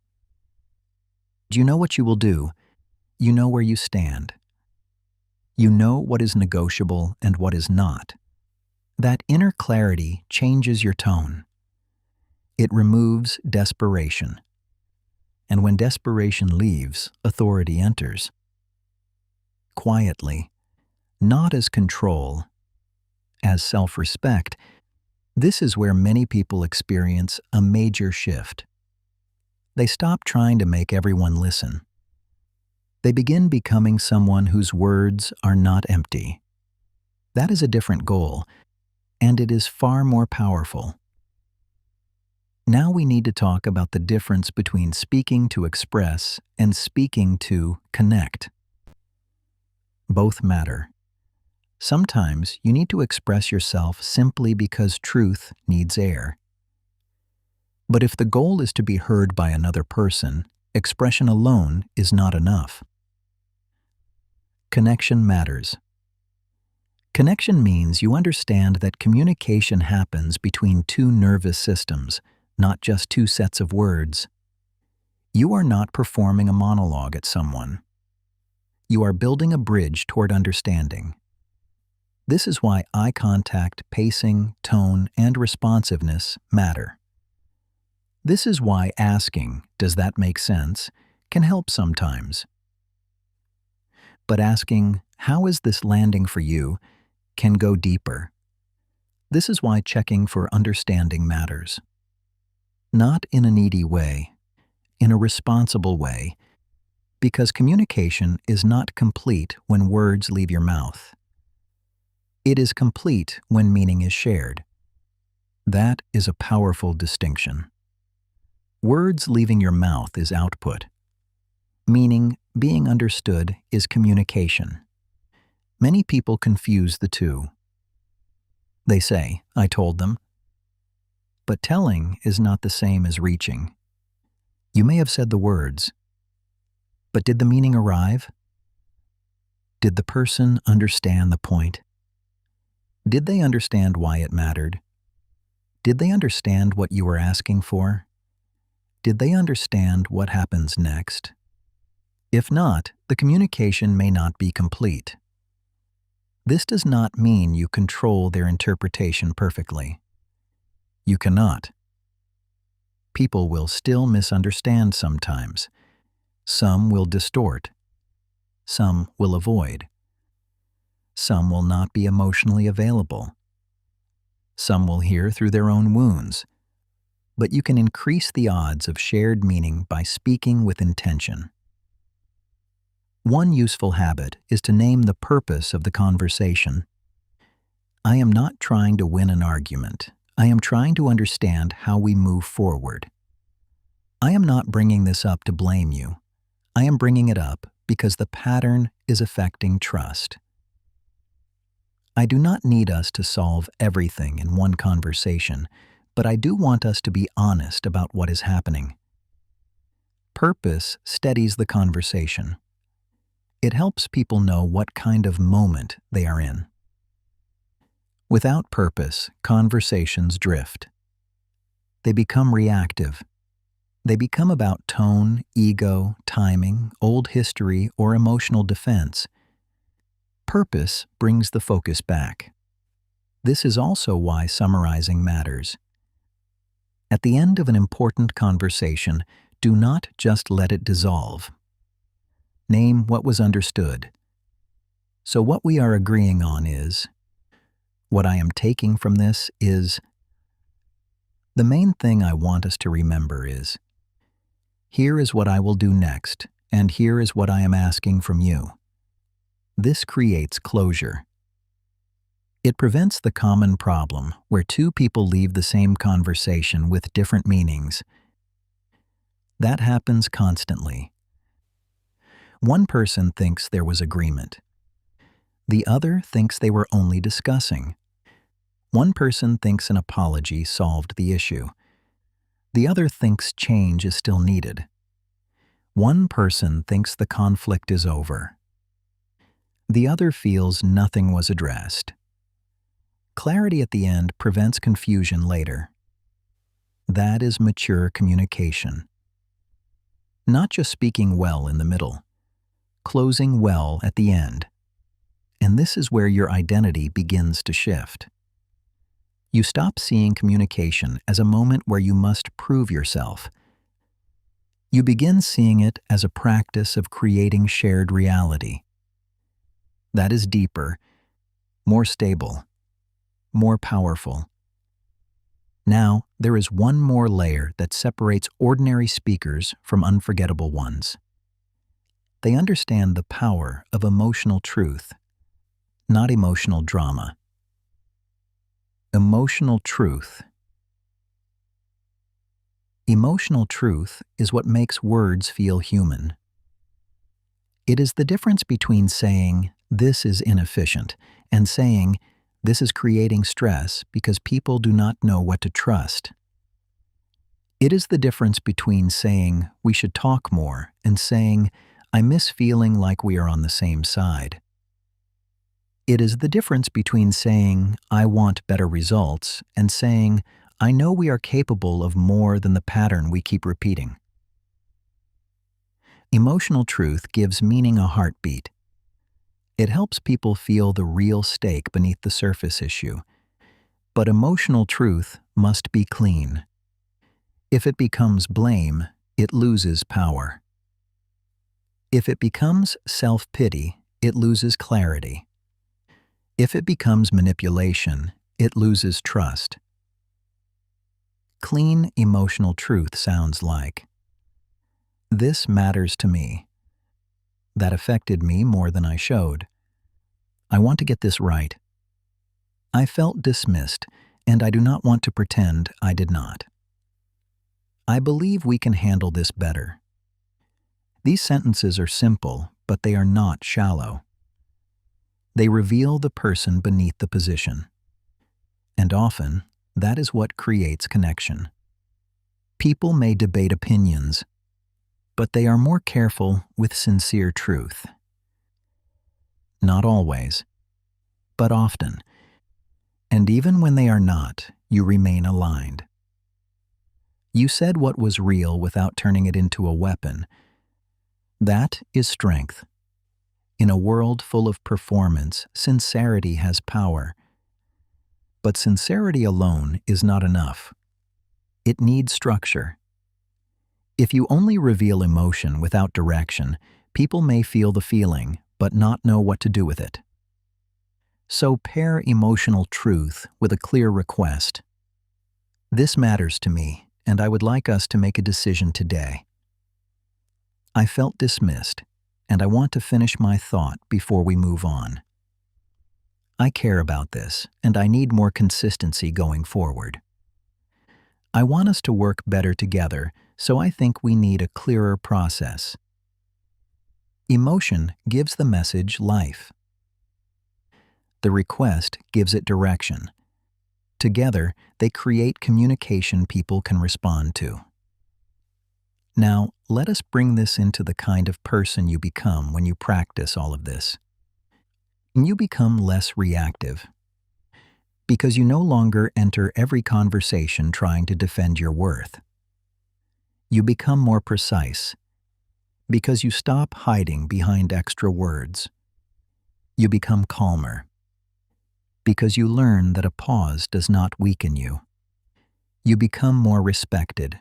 Do you know what you will do? you know where you stand. You know what is negotiable and what is not. That inner clarity changes your tone. It removes desperation. And when desperation leaves, authority enters. Quietly, not as control, as self-respect, this is where many people experience a major shift. They stop trying to make everyone listen. They begin becoming someone whose words are not empty. That is a different goal, and it is far more powerful. Now we need to talk about the difference between speaking to express and speaking to connect. Both matter. Sometimes you need to express yourself simply because truth needs air. But if the goal is to be heard by another person, expression alone is not enough. Connection matters. Connection means you understand that communication happens between two nervous systems, not just two sets of words. You are not performing a monologue at someone. You are building a bridge toward understanding. This is why eye contact, pacing, tone, and responsiveness matter. This is why asking, "Does that make sense?" can help sometimes. But asking, "How is this landing for you?" can go deeper. This is why checking for understanding matters. Not in a needy way, in a responsible way, because communication is not complete when words leave your mouth. It is complete when meaning is shared. That is a powerful distinction. Words leaving your mouth is output. Meaning, being understood, is communication. Many people confuse the two. They say, "I told them." But telling is not the same as reaching. You may have said the words, but did the meaning arrive? Did the person understand the point? Did they understand why it mattered? Did they understand what you were asking for? Did they understand what happens next? If not, the communication may not be complete. This does not mean you control their interpretation perfectly. You cannot. People will still misunderstand sometimes. Some will distort. Some will avoid. Some will not be emotionally available. Some will hear through their own wounds. But you can increase the odds of shared meaning by speaking with intention. One useful habit is to name the purpose of the conversation. I am not trying to win an argument. I am trying to understand how we move forward. I am not bringing this up to blame you. I am bringing it up because the pattern is affecting trust. I do not need us to solve everything in one conversation, but I do want us to be honest about what is happening. Purpose steadies the conversation. It helps people know what kind of moment they are in. Without purpose, conversations drift. They become reactive. They become about tone, ego, timing, old history, or emotional defense. Purpose brings the focus back. This is also why summarizing matters. At the end of an important conversation, do not just let it dissolve. Name what was understood. So what we are agreeing on is, what I am taking from this is, the main thing I want us to remember is, here is what I will do next, and here is what I am asking from you. This creates closure. It prevents the common problem where two people leave the same conversation with different meanings. That happens constantly. One person thinks there was agreement. The other thinks they were only discussing. One person thinks an apology solved the issue. The other thinks change is still needed. One person thinks the conflict is over. The other feels nothing was addressed. Clarity at the end prevents confusion later. That is mature communication. Not just speaking well in the middle. closing well at the end. And this is where your identity begins to shift. You stop seeing communication as a moment where you must prove yourself. You begin seeing it as a practice of creating shared reality. That is deeper, more stable, more powerful. Now, there is one more layer that separates ordinary speakers from unforgettable ones. They understand the power of emotional truth, not emotional drama. Emotional truth. Emotional truth is what makes words feel human. It is the difference between saying, "This is inefficient," and saying, "This is creating stress because people do not know what to trust." It is the difference between saying, "We should talk more," and saying, "I miss feeling like we are on the same side." It is the difference between saying, "I want better results," and saying, "I know we are capable of more than the pattern we keep repeating." Emotional truth gives meaning a heartbeat. It helps people feel the real stake beneath the surface issue. But emotional truth must be clean. If it becomes blame, it loses power. If it becomes self-pity, it loses clarity. If it becomes manipulation, it loses trust. Clean emotional truth sounds like, "This matters to me. That affected me more than I showed. I want to get this right. I felt dismissed, and I do not want to pretend I did not. I believe we can handle this better." These sentences are simple, but they are not shallow. They reveal the person beneath the position. And often, that is what creates connection. People may debate opinions, but they are more careful with sincere truth. Not always, but often. And even when they are not, you remain aligned. You said what was real without turning it into a weapon. That is strength. In a world full of performance, sincerity has power. But sincerity alone is not enough. It needs structure. If you only reveal emotion without direction, people may feel the feeling, but not know what to do with it. So pair emotional truth with a clear request. "This matters to me, and I would like us to make a decision today. I felt dismissed, and I want to finish my thought before we move on. I care about this, and I need more consistency going forward. I want us to work better together, so I think we need a clearer process." Emotion gives the message life. The request gives it direction. Together, they create communication people can respond to. Now, let us bring this into the kind of person you become when you practice all of this. You become less reactive, because you no longer enter every conversation trying to defend your worth. You become more precise, because you stop hiding behind extra words. You become calmer, because you learn that a pause does not weaken you. You become more respected,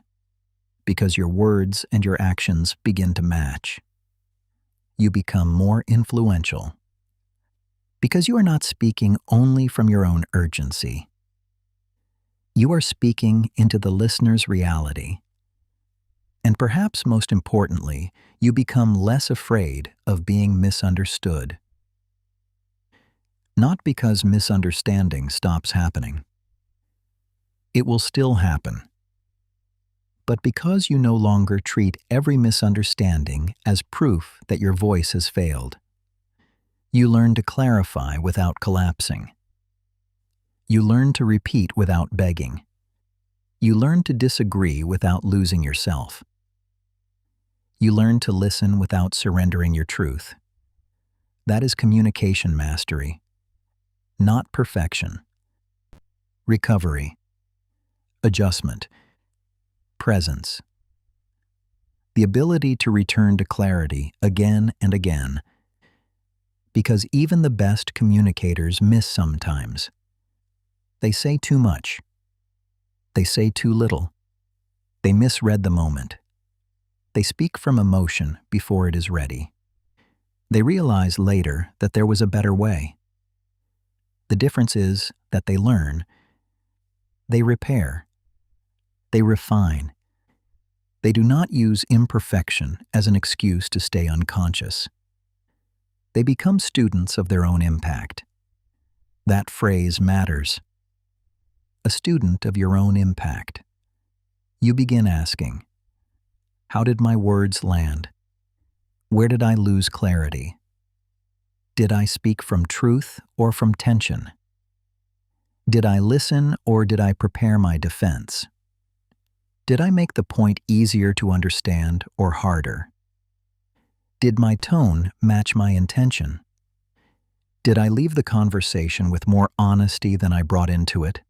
because your words and your actions begin to match. You become more influential, because you are not speaking only from your own urgency. You are speaking into the listener's reality. And perhaps most importantly, you become less afraid of being misunderstood. Not because misunderstanding stops happening. It will still happen. But because you no longer treat every misunderstanding as proof that your voice has failed. You learn to clarify without collapsing. You learn to repeat without begging. You learn to disagree without losing yourself. You learn to listen without surrendering your truth. That is communication mastery, not perfection. Recovery, adjustment, presence. the ability to return to clarity again and again, because even the best communicators miss sometimes. They say too much. They say too little. They misread the moment. They speak from emotion before it is ready. They realize later that there was a better way. The difference is that they learn, they repair, they refine. They do not use imperfection as an excuse to stay unconscious. They become students of their own impact. That phrase matters. A student of your own impact. You begin asking, how did my words land? Where did I lose clarity? Did I speak from truth or from tension? Did I listen or did I prepare my defense? Did I make the point easier to understand or harder? Did my tone match my intention? Did I leave the conversation with more honesty than I brought into it?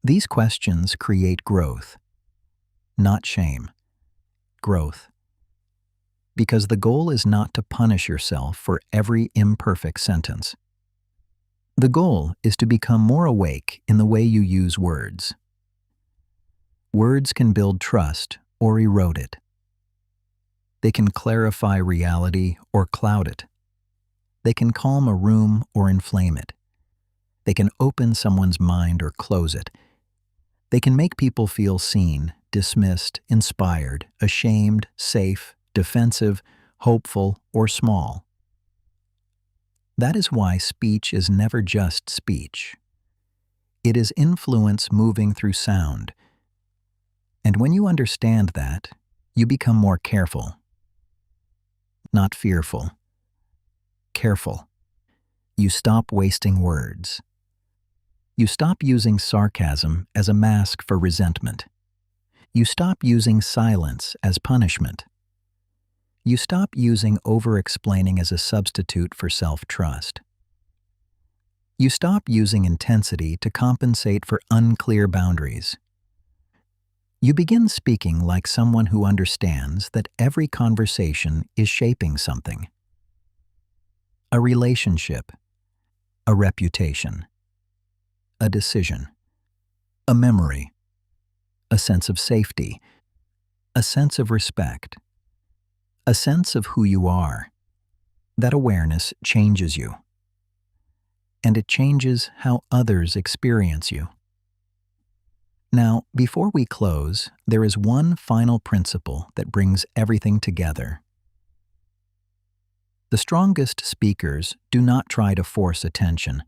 These questions create growth, not shame. Growth. Because the goal is not to punish yourself for every imperfect sentence. The goal is to become more awake in the way you use words. Words can build trust or erode it. They can clarify reality or cloud it. They can calm a room or inflame it. They can open someone's mind or close it. They can make people feel seen, dismissed, inspired, ashamed, safe, defensive, hopeful, or small. That is why speech is never just speech. It is influence moving through sound. And when you understand that, you become more careful. Not fearful. Careful. You stop wasting words. You stop using sarcasm as a mask for resentment. You stop using silence as punishment. You stop using over-explaining as a substitute for self-trust. You stop using intensity to compensate for unclear boundaries. You begin speaking like someone who understands that every conversation is shaping something. A relationship, a reputation, a decision, a memory, a sense of safety, a sense of respect, a sense of who you are. That awareness changes you, and it changes how others experience you. Now, before we close, there is one final principle that brings everything together. The strongest speakers do not try to force attention.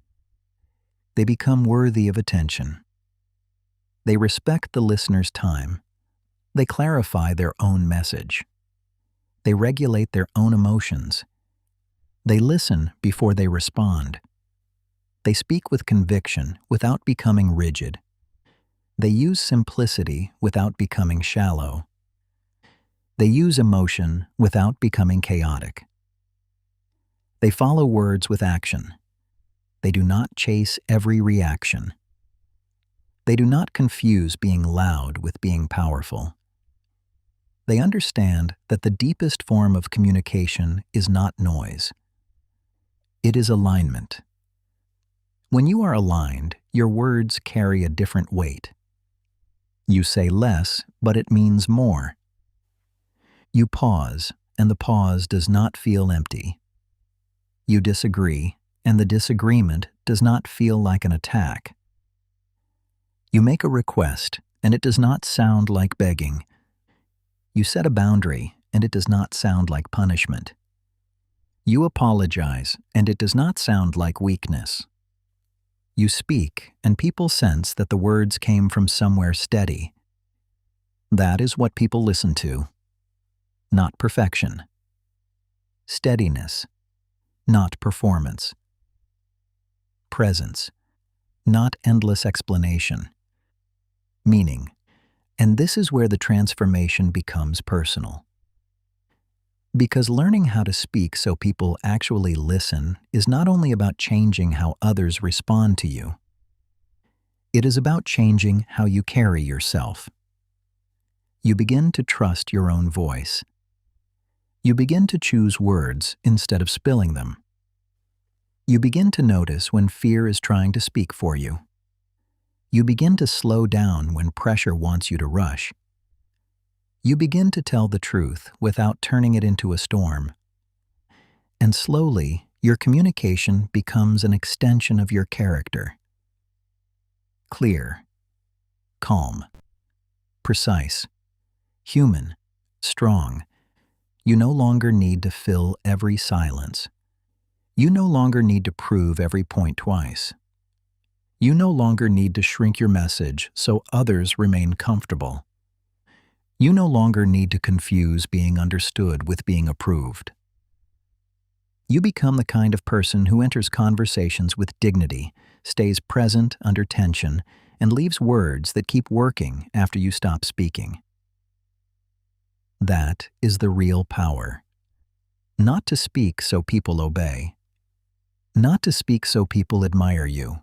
They become worthy of attention. They respect the listener's time. They clarify their own message. They regulate their own emotions. They listen before they respond. They speak with conviction without becoming rigid. They use simplicity without becoming shallow. They use emotion without becoming chaotic. They follow words with action. They do not chase every reaction. They do not confuse being loud with being powerful. They understand that the deepest form of communication is not noise. It is alignment. When you are aligned, your words carry a different weight. You say less, but it means more. You pause, and the pause does not feel empty. You disagree, and the disagreement does not feel like an attack. You make a request, and it does not sound like begging. You set a boundary, and it does not sound like punishment. You apologize, and it does not sound like weakness. You speak, and people sense that the words came from somewhere steady. That is what people listen to. Not perfection. Steadiness, not performance. Presence, not endless explanation. Meaning. And this is where the transformation becomes personal. Because learning how to speak so people actually listen is not only about changing how others respond to you. It is about changing how you carry yourself. You begin to trust your own voice. You begin to choose words instead of spilling them. You begin to notice when fear is trying to speak for you. You begin to slow down when pressure wants you to rush. You begin to tell the truth without turning it into a storm. And slowly, your communication becomes an extension of your character. Clear, calm, precise, human, strong. You no longer need to fill every silence. You no longer need to prove every point twice. You no longer need to shrink your message so others remain comfortable. You no longer need to confuse being understood with being approved. You become the kind of person who enters conversations with dignity, stays present under tension, and leaves words that keep working after you stop speaking. That is the real power. Not to speak so people obey. Not to speak so people admire you.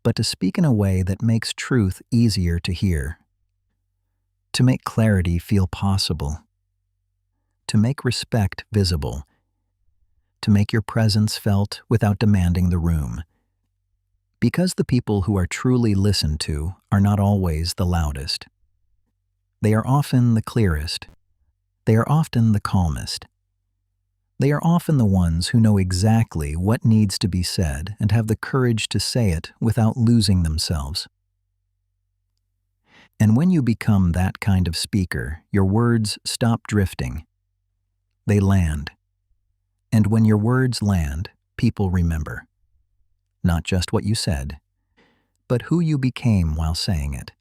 But to speak in a way that makes truth easier to hear. To make clarity feel possible. To make respect visible. To make your presence felt without demanding the room. Because the people who are truly listened to are not always the loudest. They are often the clearest. They are often the calmest. They are often the ones who know exactly what needs to be said and have the courage to say it without losing themselves. And when you become that kind of speaker, your words stop drifting. They land. And when your words land, people remember. Not just what you said, but who you became while saying it.